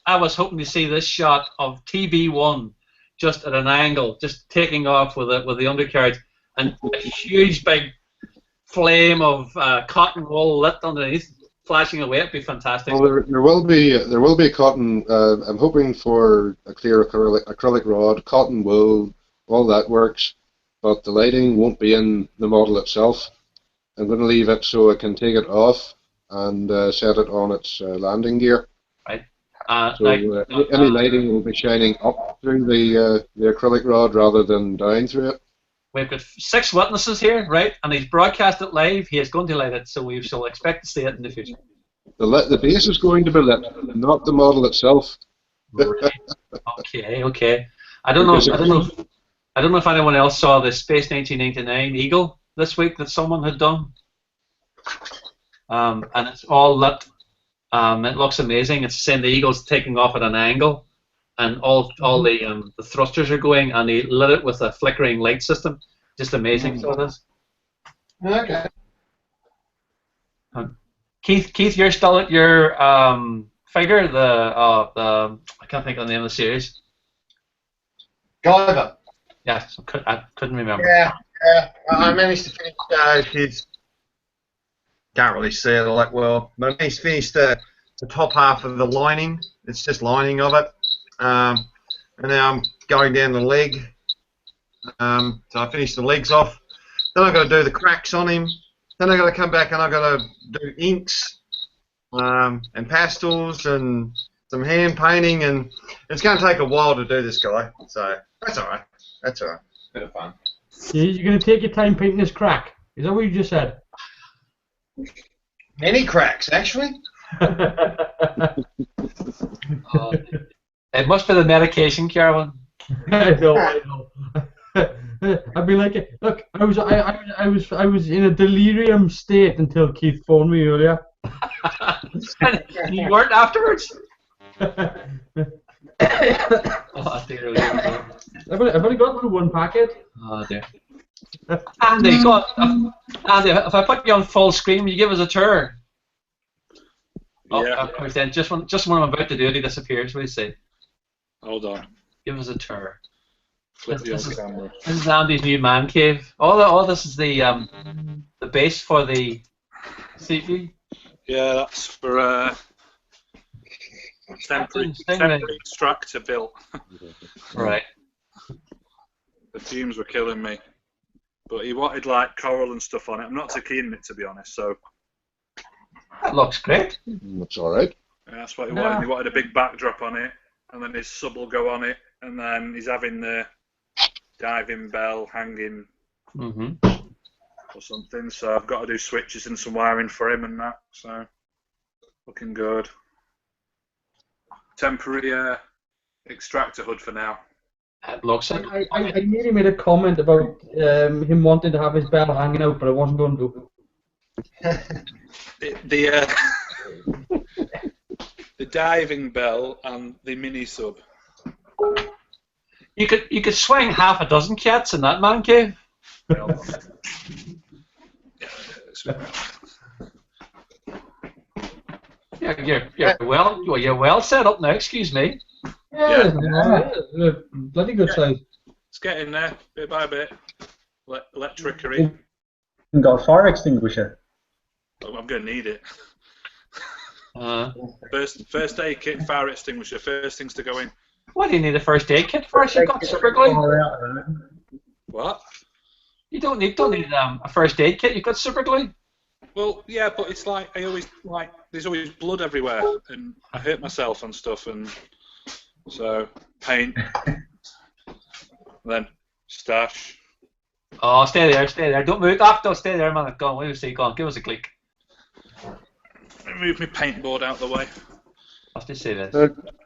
I was hoping to see this shot of TB1 just at an angle, just taking off with the undercarriage, and a huge big flame of cotton wool lit underneath, flashing away. It'd be fantastic. well, there will be cotton. I'm hoping for a clear acrylic rod, cotton wool, all that works. But the lighting won't be in the model itself. I'm going to leave it so I can take it off and set it on its landing gear. Right. So any lighting will be shining up through the acrylic rod rather than down through it. We've got 6 witnesses here, right? And he's broadcast it live. He is going to light it, so we shall expect to see it in the future. The base is going to be lit, not the model itself. Okay. I don't know if anyone else saw the Space 1999 Eagle this week that someone had done. And it's all lit. It looks amazing. It's saying the Eagle's taking off at an angle, and all the thrusters are going, and he lit it with a flickering light system. Just amazing. So it is. Okay. Keith, you're still at your figure. I can't think of the name of the series. Guyver. Yes, I couldn't remember. Yeah. I managed to finish his. Can't really see it all that well. But I managed to finish the top half of the lining. It's just lining of it. And now I'm going down the leg. So I finished the legs off. Then I've got to do the cracks on him. Then I've got to come back and I've got to do inks and pastels and some hand painting, and it's going to take a while to do this guy. So that's all right. That's all right. Bit of fun. You're going to take your time painting this crack. Is that what you just said? Many cracks, actually. It must be the medication, Carolyn. I know. I'd be like, look, I was in a delirium state until Keith phoned me earlier. And you weren't afterwards? Oh, dear. I've only got through one packet. Oh, dear. Andy, if I put you on full screen, will you give us a tour? Oh, Yeah. Of course, then just when I'm about to do it, he disappears. What do you say? Hold on. Give us a tour. Flip the This old is- camera. This is Andy's new man cave. All this is the base for the CV. Yeah, that's for temporary extractor built. Right. The fumes were killing me. But he wanted like coral and stuff on it. I'm not too keen on it, to be honest. So That looks great. That's all right. yeah, that's what he wanted. He wanted a big backdrop on it, and then his sub will go on it, and then he's having the diving bell hanging or something. So I've got to do switches and some wiring for him and that. So looking good. Temporary extractor hood for now. It looks it. I nearly made a comment about him wanting to have his bell hanging out, but I wasn't going to. The diving bell and the mini sub. You could swing half a dozen cats in that man cave. Yeah, you're well set up now. Excuse me. Yeah, bloody good size. It's getting there, bit by bit. Electricity. You got a fire extinguisher. I'm going to need it. Uh, First aid kit, fire extinguisher, first things to go in. what do you need a first aid kit for? You've got super glue. What? You don't need a first aid kit. You've got super glue. Well, yeah, but it's like there's always blood everywhere, and I hurt myself and stuff, and so paint. Then stash. Oh, stay there. Don't move. Don't stay there, man. Go on. Wait a second. Go on. Give us a click. Move my paintboard out of the way. Let's just say this.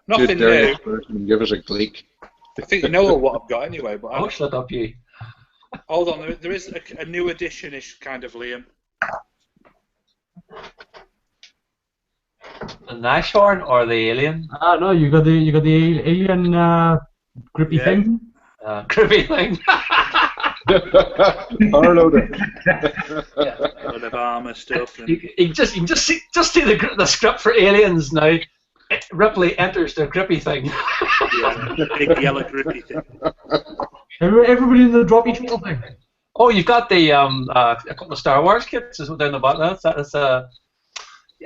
Nothing Good new. person, give us a click. I think you know what I've got anyway, but Oh, shut up, you. hold on. There is a new edition-ish kind of Liam. The Nashorn or the alien? Ah, no, you got the alien grippy Yeah. thing. Creepy thing. Power loader. Yeah. A bit of armour stuff. And, You can just see the script for aliens now. Ripley enters the grippy thing. yeah, the big yellow grippy thing. Everybody in the droppy trickle thing. Oh, you've got the a couple of Star Wars kits down the bottom. That's a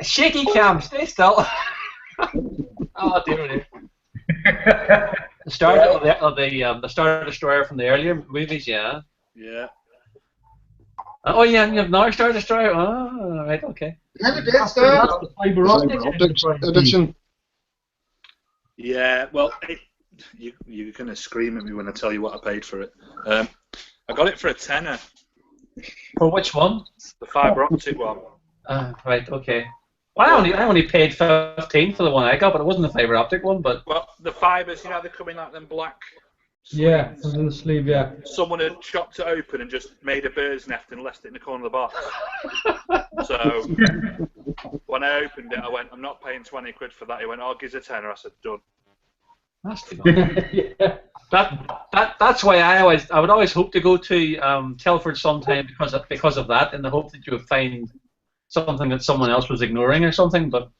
shaky cam. Stay still. Oh dear. The Star Destroyer from the earlier movies, yeah. Yeah. Oh yeah, and you have another Star Destroyer. Oh, right, okay. Have a Death Star. That's the fiber optic Optics edition. Yeah, well, you're going to scream at me when I tell you what I paid for it. I got it for a tenner, For which one? the fibre optic one. Right, okay. Well, I only paid 15 for the one I got, but it wasn't the fibre optic one. But well, the fibres, they come in like them black. Yeah, sleeves. it was in the sleeve. Yeah. Someone had chopped it open and just made a bird's nest and left it in the corner of the box. So when I opened it, I went, "I'm not paying 20 quid for that." He went, "Oh, gives a tenner." I said, "Done." that's too bad. That's why I would always hope to go to Telford sometime because of that, in the hope that you would find something that someone else was ignoring or something. But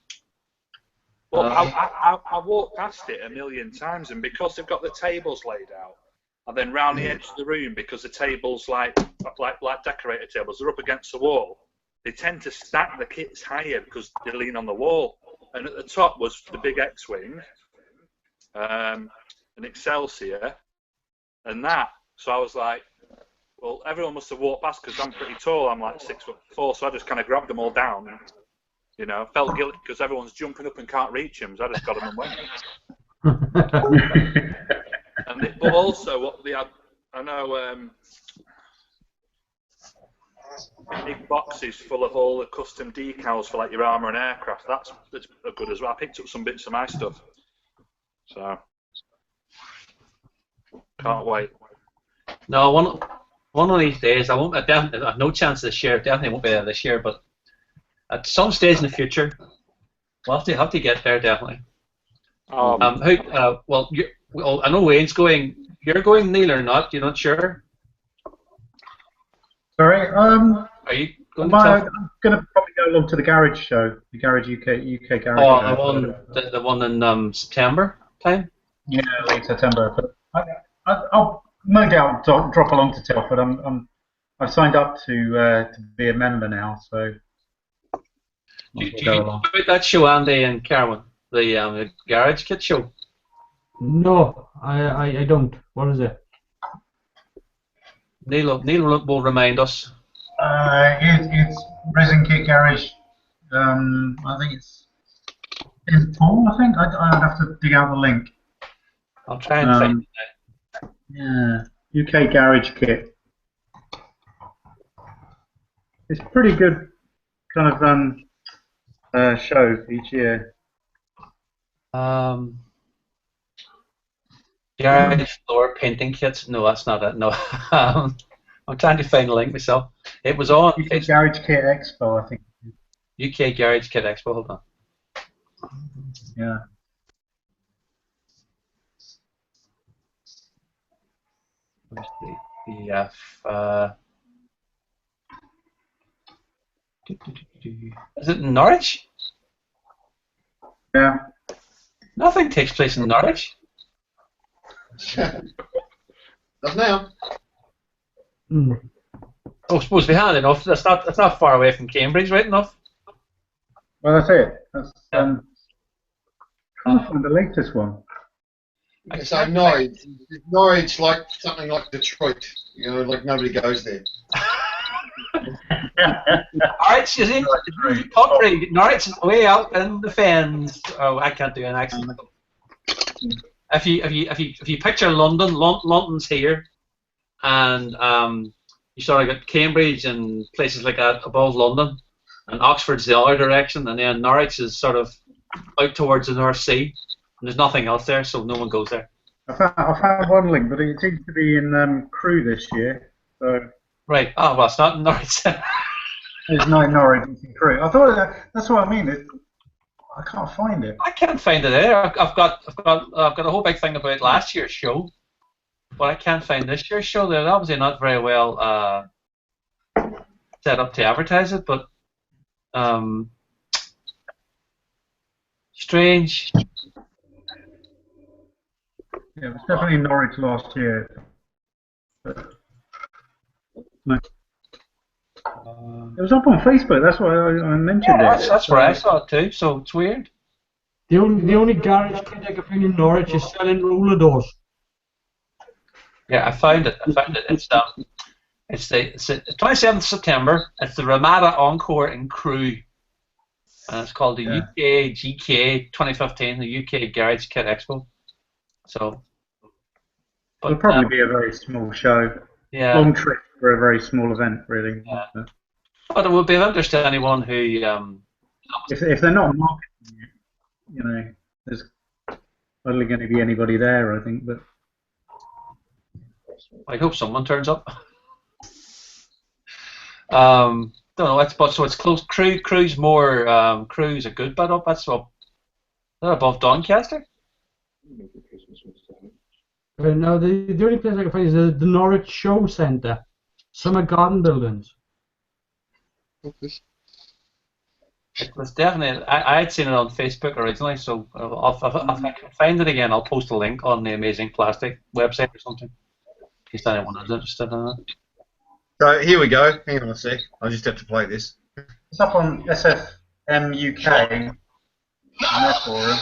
well, I walked past it a million times, and because they've got the tables laid out, and then round the edge of the room, because the tables like decorator tables, they're up against the wall. They tend to stack the kits higher because they lean on the wall. And at the top was the big X-wing, an Excelsior, and that. So I was like, well, everyone must have walked past because I'm pretty tall. I'm like 6'4", so I just kind of grabbed them all down. And, felt guilty because everyone's jumping up and can't reach them, so I just got them and went. But also, what they had, I know, big boxes full of all the custom decals for like your armour and aircraft. That's good as well. I picked up some bits of my stuff, so can't wait. no, one of these days I won't. I have no chance this year. Definitely won't be there this year, but at some stage in the future, we'll have to get there definitely. Well, I know Wayne's going. You're going, Neil, or not? You're not sure? Sorry. Are you going to I'm going to probably go along to the Garage show, the Garage UK Garage show. The one in September time? Yeah, late September. But I'll no doubt drop along to Telford. I've signed up to be a member now, so. Do you know about that show, Andy and Carwin? The Garage Kit show? No, I don't. What is it? Neil will remind us. It's Resin Kit Garage. I think it's in Paul. I think I'd have to dig out the link. I'll try and find it. Yeah, UK Garage Kit. It's pretty good, kind of show each year. Garage floor painting kits? No, that's not it. No, I'm trying to find a link myself. It was on UK Garage Kit Expo, I think. UK Garage Kit Expo. Hold on. Yeah. Where's the PDF? Is it in Norwich? Yeah. Nothing takes place in Norwich. Not now. Oh, I suppose we had enough. That's not far away from Cambridge, right enough? Well, that's it. That's trying to find the latest one. So Norwich, like something like Detroit. Like nobody goes there. Norwich is in the country. Norwich is way out in the fens. Oh, I can't do an accent. If you picture London, London's here, and you sort of got Cambridge and places like that above London, and Oxford's the other direction, and then Norwich is sort of out towards the North Sea, and there's nothing else there, so no one goes there. I found one link, but it seems to be in Crewe this year. So. Right. Oh well, it's not in Norwich. It's not in Norwich, it's in Crewe. I thought that's what I mean. I can't find it. I can't find it there. I've got a whole big thing about last year's show, but I can't find this year's show. They're obviously not very well set up to advertise it, but strange. Yeah, it was definitely in Norwich last year. No. It was up on Facebook. That's why I mentioned it. That's where I saw it too. So it's weird. The only garage kit I can find in Norwich is selling roller doors. Yeah, I found it. It's the 27th September. It's the Ramada Encore in Crewe, and it's called the UK GK 2015, the UK Garage Kit Expo. So, it'll probably be a very small show. Yeah. Long trip for a very small event, really. Yeah. But it would be of interest to anyone who if they're not marketing it, you know, there's hardly going to be anybody there, I think. But I hope someone turns up. Don't know. So it's close. Crew's more. Crew's a good bit up. That's up. That above Doncaster. No, the only place I can find is the Norwich Show Centre, Summer Garden Buildings. It was definitely. I had seen it on Facebook originally, so if I can find it again, I'll post a link on the Amazing Plastic website or something, in case anyone is interested in it. So here we go. Hang on a sec. I just have to play this. it's up on SFM UK. And their forum.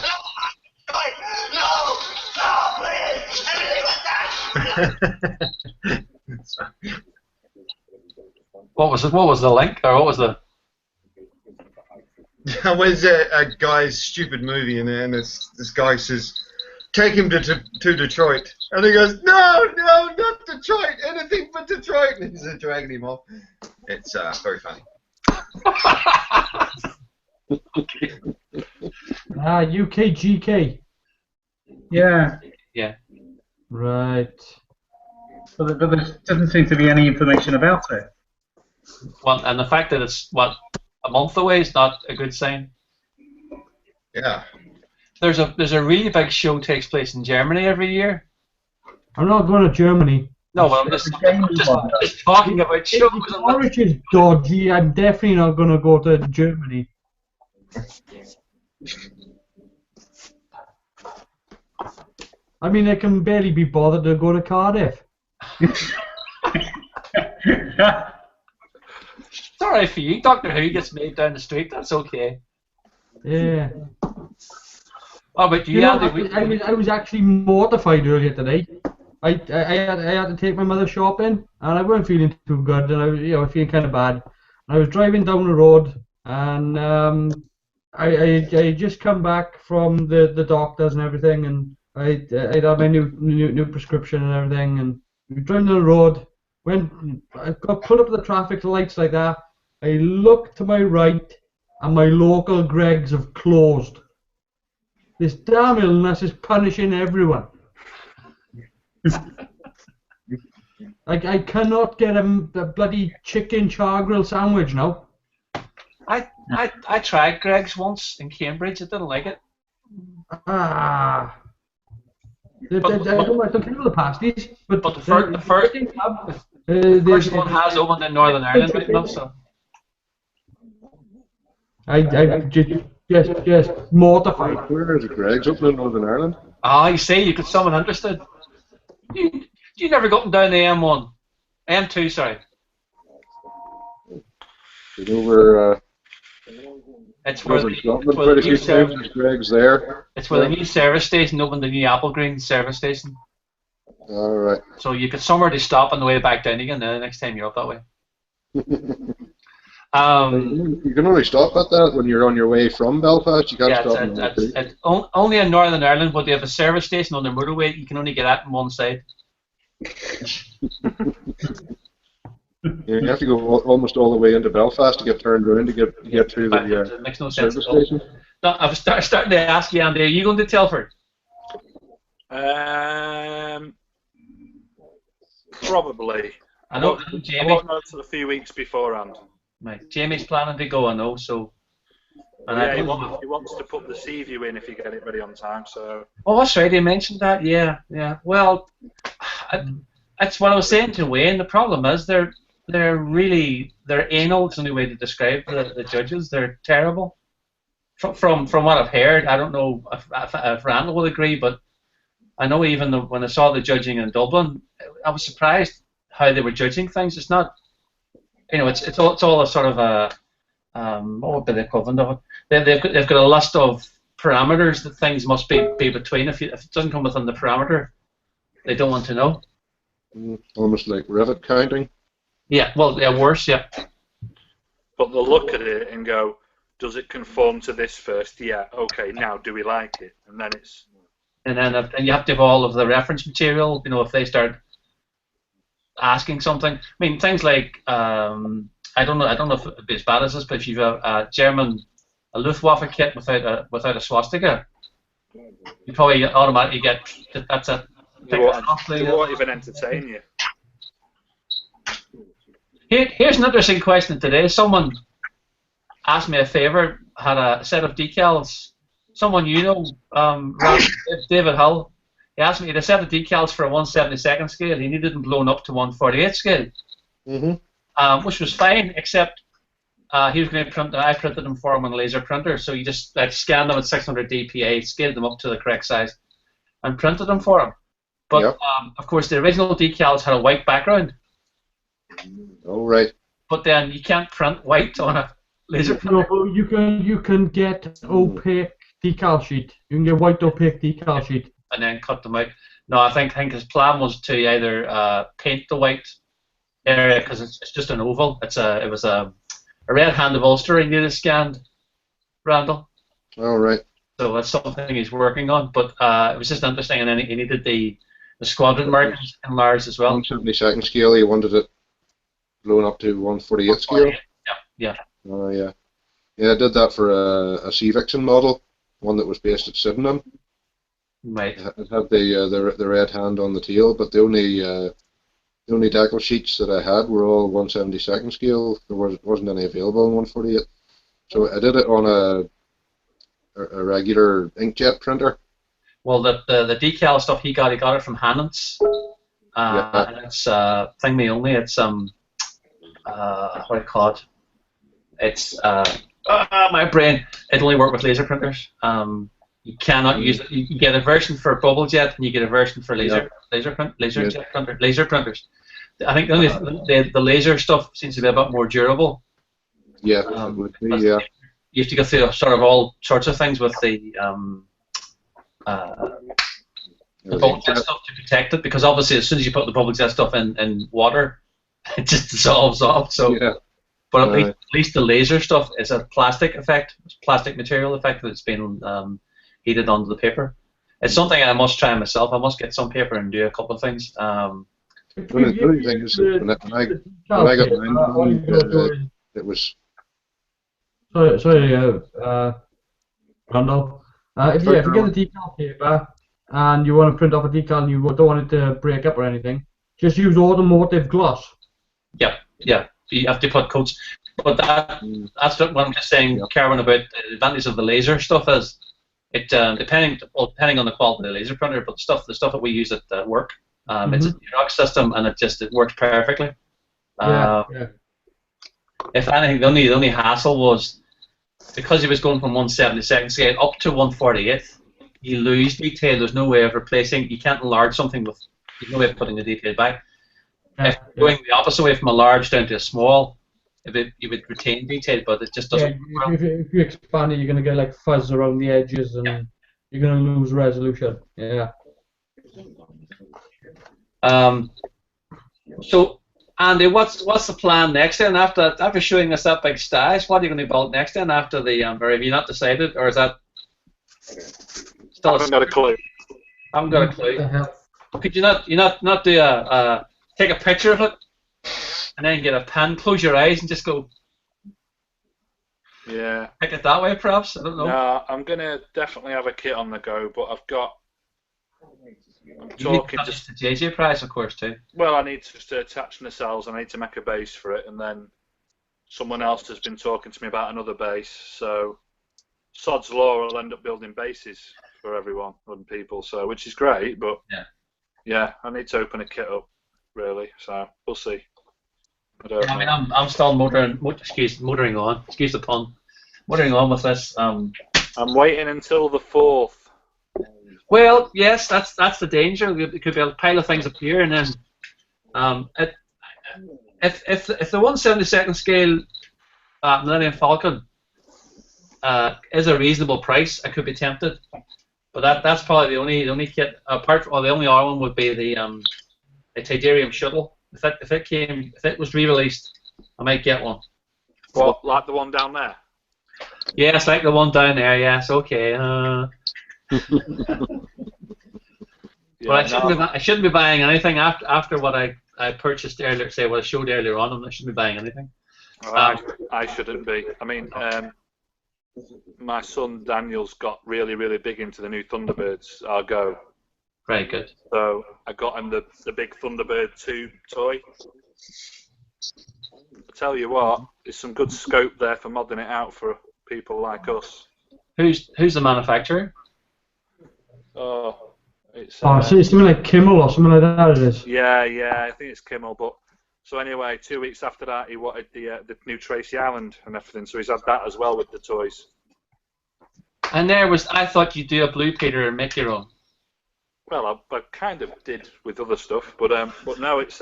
What was it? What was the link, or what was the? Where's a guy's stupid movie and this guy says, take him to Detroit. And he goes, no, not Detroit, anything but Detroit. And he's dragging him off. It's very funny. UKGK. Yeah. Yeah. Right. But there doesn't seem to be any information about it. Well, and the fact that it's a month away is not a good sign. Yeah. There's a really big show takes place in Germany every year. I'm not going to Germany. No, well, I'm just talking about shows. If Norwich is dodgy, I'm definitely not going to go to Germany. I mean, I can barely be bothered to go to Cardiff. It's alright for you. Doctor Who gets made down the street. That's okay. Yeah. Oh, but You know, I was actually mortified earlier today. I had to take my mother shopping, and I wasn't feeling too good, and I was feeling kind of bad. And I was driving down the road, and I just come back from the doctors and everything, and I had my new prescription and everything, and we were driving down the road. When I got pulled up at the traffic lights like that, I looked to my right, and my local Greggs have closed. This damn illness is punishing everyone. I cannot get a bloody chicken char grill sandwich now. I tried Greg's once in Cambridge. I didn't like it. I don't care for the pasties, but the first one has opened in Northern Ireland right now, so. I just mortified. Where is it, Greg's open in Northern Ireland? Ah, you say you could someone interested. You never got them down the M1, M2, sorry. You know where? It's where Greg's there. It's where the new service station opened, the new Apple Green service station. All right. So you could somewhere to stop on the way back down again. Then the next time you're up that way. You can only stop at that when you're on your way from Belfast. You can't stop. It's only in Northern Ireland, but they have a service station on the motorway. You can only get at on one side. You have to go almost all the way into Belfast to get turned around to get to the it makes no service sense station. No, I was starting to ask you, Andy, are you going to Telford? Probably. I know I Jamie. won't know until a few weeks beforehand. Right. Jamie's planning to go, I know, so. And yeah, he wants to put the Seaview in if you get it ready on time. So. Oh, that's right. He mentioned that. Yeah. Well, that's what I was saying to Wayne. The problem is they're anal. It's the only way to describe the judges. They're terrible. From what I've heard, I don't know if Randall will agree, but I know even when I saw the judging in Dublin, I was surprised how they were judging things. It's not, it's all a sort of a what would be the equivalent of it? They've got a list of parameters that things must be between. If it doesn't come within the parameter, they don't want to know. Almost like rivet counting. Yeah, well, yeah, worse, yeah. But they'll look at it and go, does it conform to this first? Yeah, okay, now do we like it? And then it's... And then you have to have all of the reference material, if they start asking something. I mean, things like, I don't know if it'd be as bad as this, but if you've a German Luftwaffe kit without a swastika, you probably automatically get that's a. They won't even entertain you. Here's an interesting question today. Someone asked me a favor, had a set of decals. Someone you know, David Hull, he asked me to set of decals for a 1/72 scale. He needed them blown up to 1/48 scale, which was fine, except he was going to print. I printed them for him on a laser printer, so you just scanned them at 600 dpi, scaled them up to the correct size, and printed them for him. But of course, the original decals had a white background. Oh, right. But then you can't print white on a laser printer. No, you can get opaque decal sheet. You can get white opaque decal sheet. And then cut them out. No, I think his plan was to either paint the white area, because it's just an oval. It was a red hand upholsterer he needed scanned, Randall. All right. So that's something he's working on. But it was just interesting, and then he needed the squadron markings enlarged as well. 1/72 scale. He wanted it blown up to 1/48 scale. Yeah. Oh yeah. Yeah, I did that for a Sea Vixen model, one that was based at Sydenham. Right. It had the red hand on the tail, but the only decal sheets that I had were all 1/72 scale. There wasn't any available in 1/48, so I did it on a regular inkjet printer. Well, the decal stuff he got it from Hannons. And it's thing me only. It's what do you call it? It's my brain. It only works with laser printers. You cannot use it. You get a version for bubble jet, and you get a version for laser printers. I think only the laser stuff seems to be a bit more durable. Yeah, it would be, yeah. You have to go through sort of all sorts of things with the bubble jet stuff to protect it, because obviously as soon as you put the bubble jet stuff in water, it just dissolves off. So, yeah. But at least the laser stuff is a plastic effect, plastic material effect that's been heated onto the paper. It's something I must try myself. I must get some paper and do a couple of things. The only thing is, when I got mine, it was. Sorry, Randall. If you get a decal paper and you want to print off a decal and you don't want it to break up or anything, just use automotive gloss. Yeah. You have to put coats. But that's what I'm just saying, Carwin, about the advantage of the laser stuff is it depending on the quality of the laser printer, but the stuff that we use at work, it's a Xerox system, and it works perfectly. If anything, the only hassle was because he was going from 1/72 scale up to 1/48. You lose detail. There's no way of replacing. You can't enlarge something with. There's no way of putting the detail back. If going the opposite way from a large down to a small, you would retain detail, but it just doesn't. Yeah, if you expand it, you're going to get like fuzz around the edges, and you're going to lose resolution. Yeah. So, Andy, what's the plan next then? After showing us that big stash, what are you going to build next then? After the or have you not decided, or is that still? I haven't got a clue. I haven't got a clue. Could you not do take a picture of it and then get a pen, close your eyes, and just go? Yeah. Pick it that way, perhaps. I don't know. No, I'm gonna definitely have a kit on the go, but I've got. I'm talking just the JJ price, of course, too. Well, I need to attach nacelles. I need to make a base for it, and then someone else has been talking to me about another base. So, sod's law, I'll end up building bases for everyone and people. So, which is great, but yeah, I need to open a kit up, really. So we'll see. I mean, I'm still motoring on. Excuse the pun. Motoring on with this. I'm waiting until the 4th. Well, yes, that's the danger. It could be a pile of things up here, and then if the 1/72 scale Millennium Falcon is a reasonable price, I could be tempted. But that's probably the only kit apart from, or the only other one would be the Tydirium Shuttle. If it was re-released, I might get one. What, like the one down there? Yes, like the one down there. Yes, okay. But I shouldn't be buying anything after what I purchased earlier. Say what I showed earlier on. I shouldn't be buying anything. I shouldn't be. I mean, my son Daniel's got really, really big into the new Thunderbirds Argo. Very good. So I got him the big Thunderbird 2 toy. I tell you what, there's some good scope there for modding it out for people like us. Who's the manufacturer? Oh, it's so it's something like Kimmel or something like that. It is. yeah, I think it's Kimmel. But so anyway, 2 weeks after that, he wanted the new Tracy Island and everything. So he's had that as well with the toys. And I thought you'd do a Blue Peter and make your own. Well, I kind of did with other stuff, but no, it's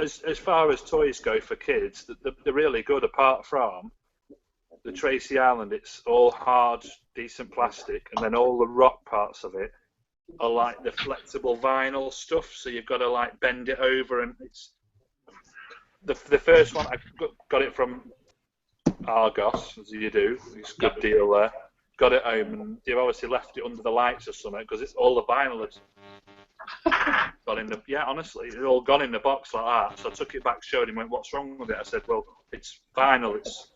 as far as toys go for kids, they're really good. Apart from the Tracy Island, it's all hard, decent plastic, and then all the rock parts of it are like the flexible vinyl stuff. So you've got to like bend it over, and it's the first one I got it from Argos, as you do. It's a good deal there. Got it home, and they've obviously left it under the lights or something because it's all the vinyl that's got in the. Yeah, honestly, it's all gone in the box like that. So I took it back, showed him, went, "What's wrong with it?" I said, "Well, it's vinyl. It's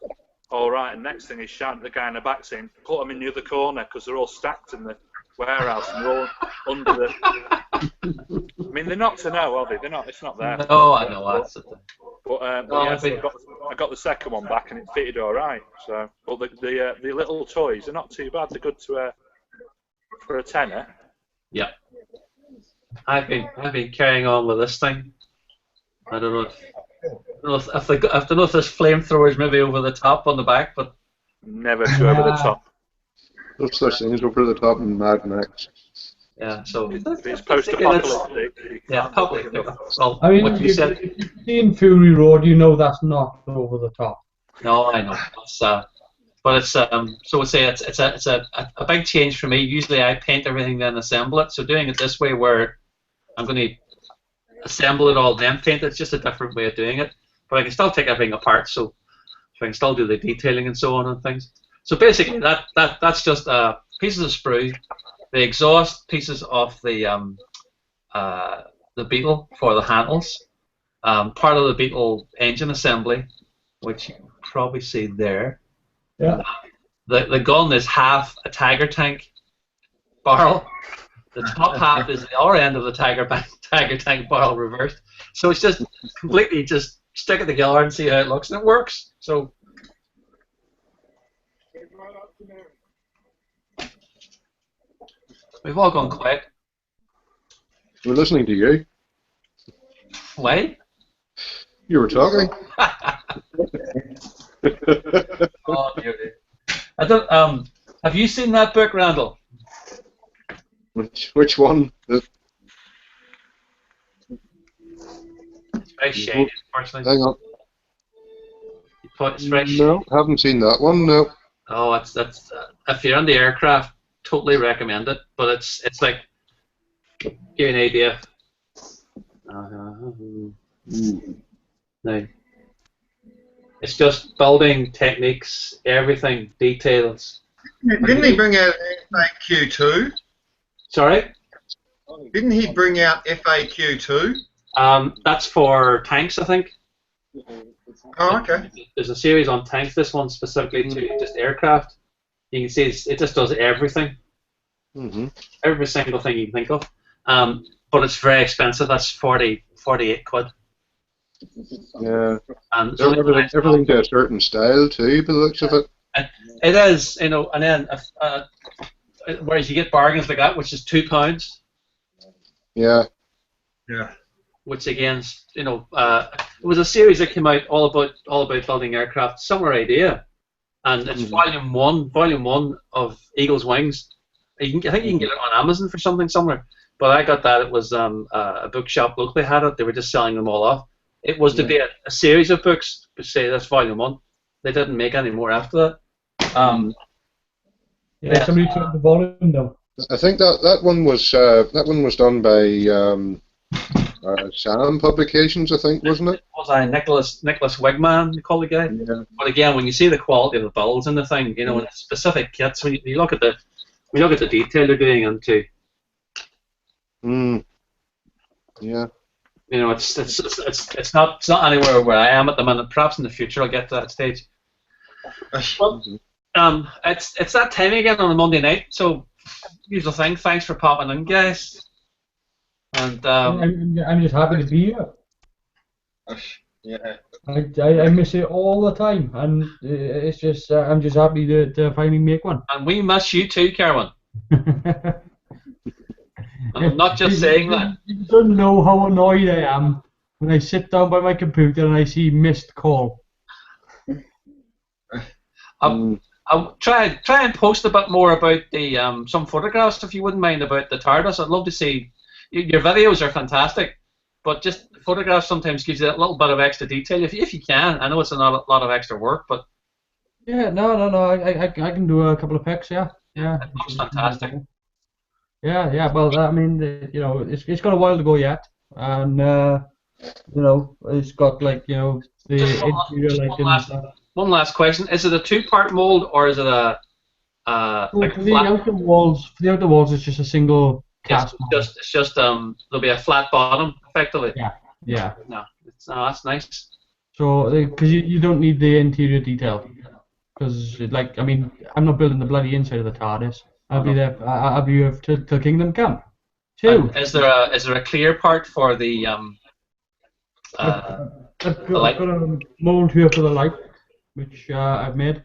all right." And next thing he's shouting at the guy in the back saying, "Put them in the other corner because they're all stacked in the warehouse and they're all under the." I mean, they're not to know, are they? They're not. It's not there. No, I know that's the thing. But yeah, so I got the second one back and it fitted all right. So, but the little toys are not too bad. They're good to for a tenner. Yeah. I've been carrying on with this thing. I don't know if there's flamethrowers maybe over the top on the back, but never too over the top. There's such things over the top in Mad Max. Yeah, so it's post-apocalyptic. Yeah, public. Well, I mean, what you said. if you see in Fury Road, you know that's not over the top. No, I know. But it's so we'll say it's a big change for me. Usually I paint everything then assemble it. So doing it this way, where I'm going to assemble it all then paint it's just a different way of doing it. But I can still take everything apart, so I can still do the detailing and so on and things. So basically, that's just pieces of sprue, the exhaust pieces of the Beetle for the handles, part of the Beetle engine assembly, which you can probably see there. Yeah. The gun is half a Tiger tank barrel. The top half is the other end of the Tiger tank barrel reversed. So it's just completely just stick it together and see how it looks, and it works. So. We've all gone quiet. We're listening to you. Why? You were talking. Oh dear. I don't. Have you seen that book, Randall? Which one? It's very shady, personally. Hang on. It's very shady. No, haven't seen that one. No. Oh, that's if you're on the aircraft, totally recommend it. But it's like give you an idea. No. It's just building techniques, everything, details. Didn't he bring out FAQ2? Sorry? Didn't he bring out FAQ2? That's for tanks, I think. Oh, okay. There's a series on tanks. This one specifically to just aircraft. You can see it just does everything. Mm-hmm. Every single thing you can think of. But it's very expensive. That's 48 quid. Yeah. And everything to a certain style too, by the looks of it. It is, and then whereas you get bargains like that, which is £2. Yeah. Yeah. Which again, it was a series that came out all about building aircraft. Similar idea, and it's volume one of Eagle's Wings. I think you can get it on Amazon for something similar. But I got that. It was a bookshop locally had it. They were just selling them all off. It was to be a series of books. Say that's volume one. They didn't make any more after that. Somebody took the volume though. I think that one was done by Sam Publications, I think, wasn't it? Was I Nicholas Wigman? You call the guy? Yeah. But again, when you see the quality of the builds and the thing, and specific kits, when you look at the detail they're doing into. Yeah. It's not anywhere where I am at the minute. Perhaps in the future I'll get to that stage. Well, it's that time again on a Monday night, so usual thing. Thanks for popping in, guys. And I'm just happy to be here. Yeah. I miss it all the time, and it's just I'm just happy to finally make one. and we miss you too, Kerwin. I'm not just saying that. You don't know how annoyed I am when I sit down by my computer and I see missed call. I'll try and post a bit more about the some photographs, if you wouldn't mind, about the TARDIS. I'd love to see. Your videos are fantastic, but just photographs sometimes gives you that little bit of extra detail if you can. I know it's not a lot of extra work, but Yeah, no. I can do a couple of pics. Yeah. it looks fantastic. Yeah. Well, I mean, it's got a while to go yet, and it's got like the Just interior one last question: is it a two-part mold or is it a like for the flat? outer walls, it's just a single cast. It's just there'll be a flat bottom effectively. Yeah. No, that's nice. So, because you don't need the interior detail, because I'm not building the bloody inside of the TARDIS. I'll be there. I'll be here till Kingdom Come. And is there a clear part for the I've got a mold here for the light, which I've made.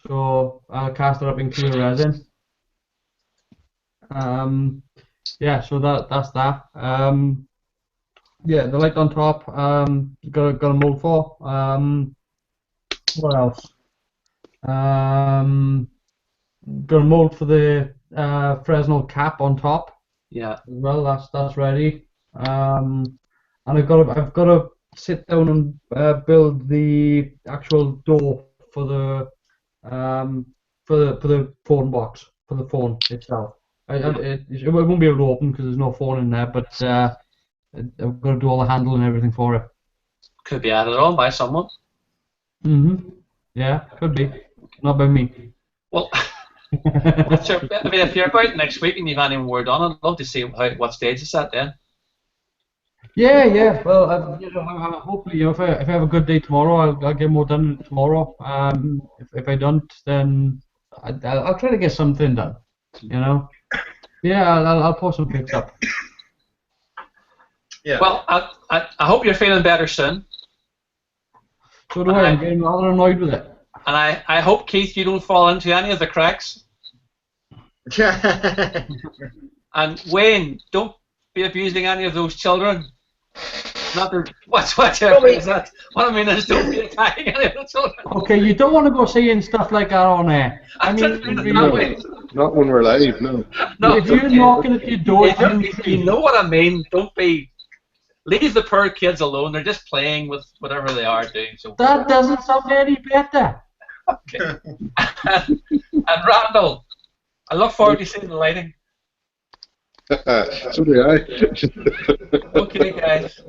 So I'll cast it up in clear resin. So that's that. The light on top. Got a mold for. What else? Got a mold for the Fresnel cap on top. Yeah. As well, that's ready. And I've got to sit down and build the actual door for the phone box, for the phone itself. It won't be able to open because there's no phone in there, but I've got to do all the handle and everything for it. Could be added on by someone. Yeah, could be. Not by me. Well, sure, if you're about next week and you've any more done, I'd love to see what stage it's at then. Yeah. Well, hopefully, if I have a good day tomorrow, I'll get more done tomorrow. If I don't, then I'll try to get something done. Yeah, I'll post some pics up. Yeah. Well, I hope you're feeling better soon. So do I. I'm getting rather annoyed with it. And I hope, Keith, you don't fall into any of the cracks. And Wayne, don't be abusing any of those children. Not the what is that? What I mean is, don't be attacking any of the children. Okay, you don't want to go saying stuff like that on air. I mean, not when we're live, no. No, if you're knocking at your door, if you know what I mean, don't be. Leave the poor kids alone. They're just playing with whatever they are doing. So that doesn't sound any better. Okay. And Randall, I look forward to seeing the lighting. So do I. Okay, guys.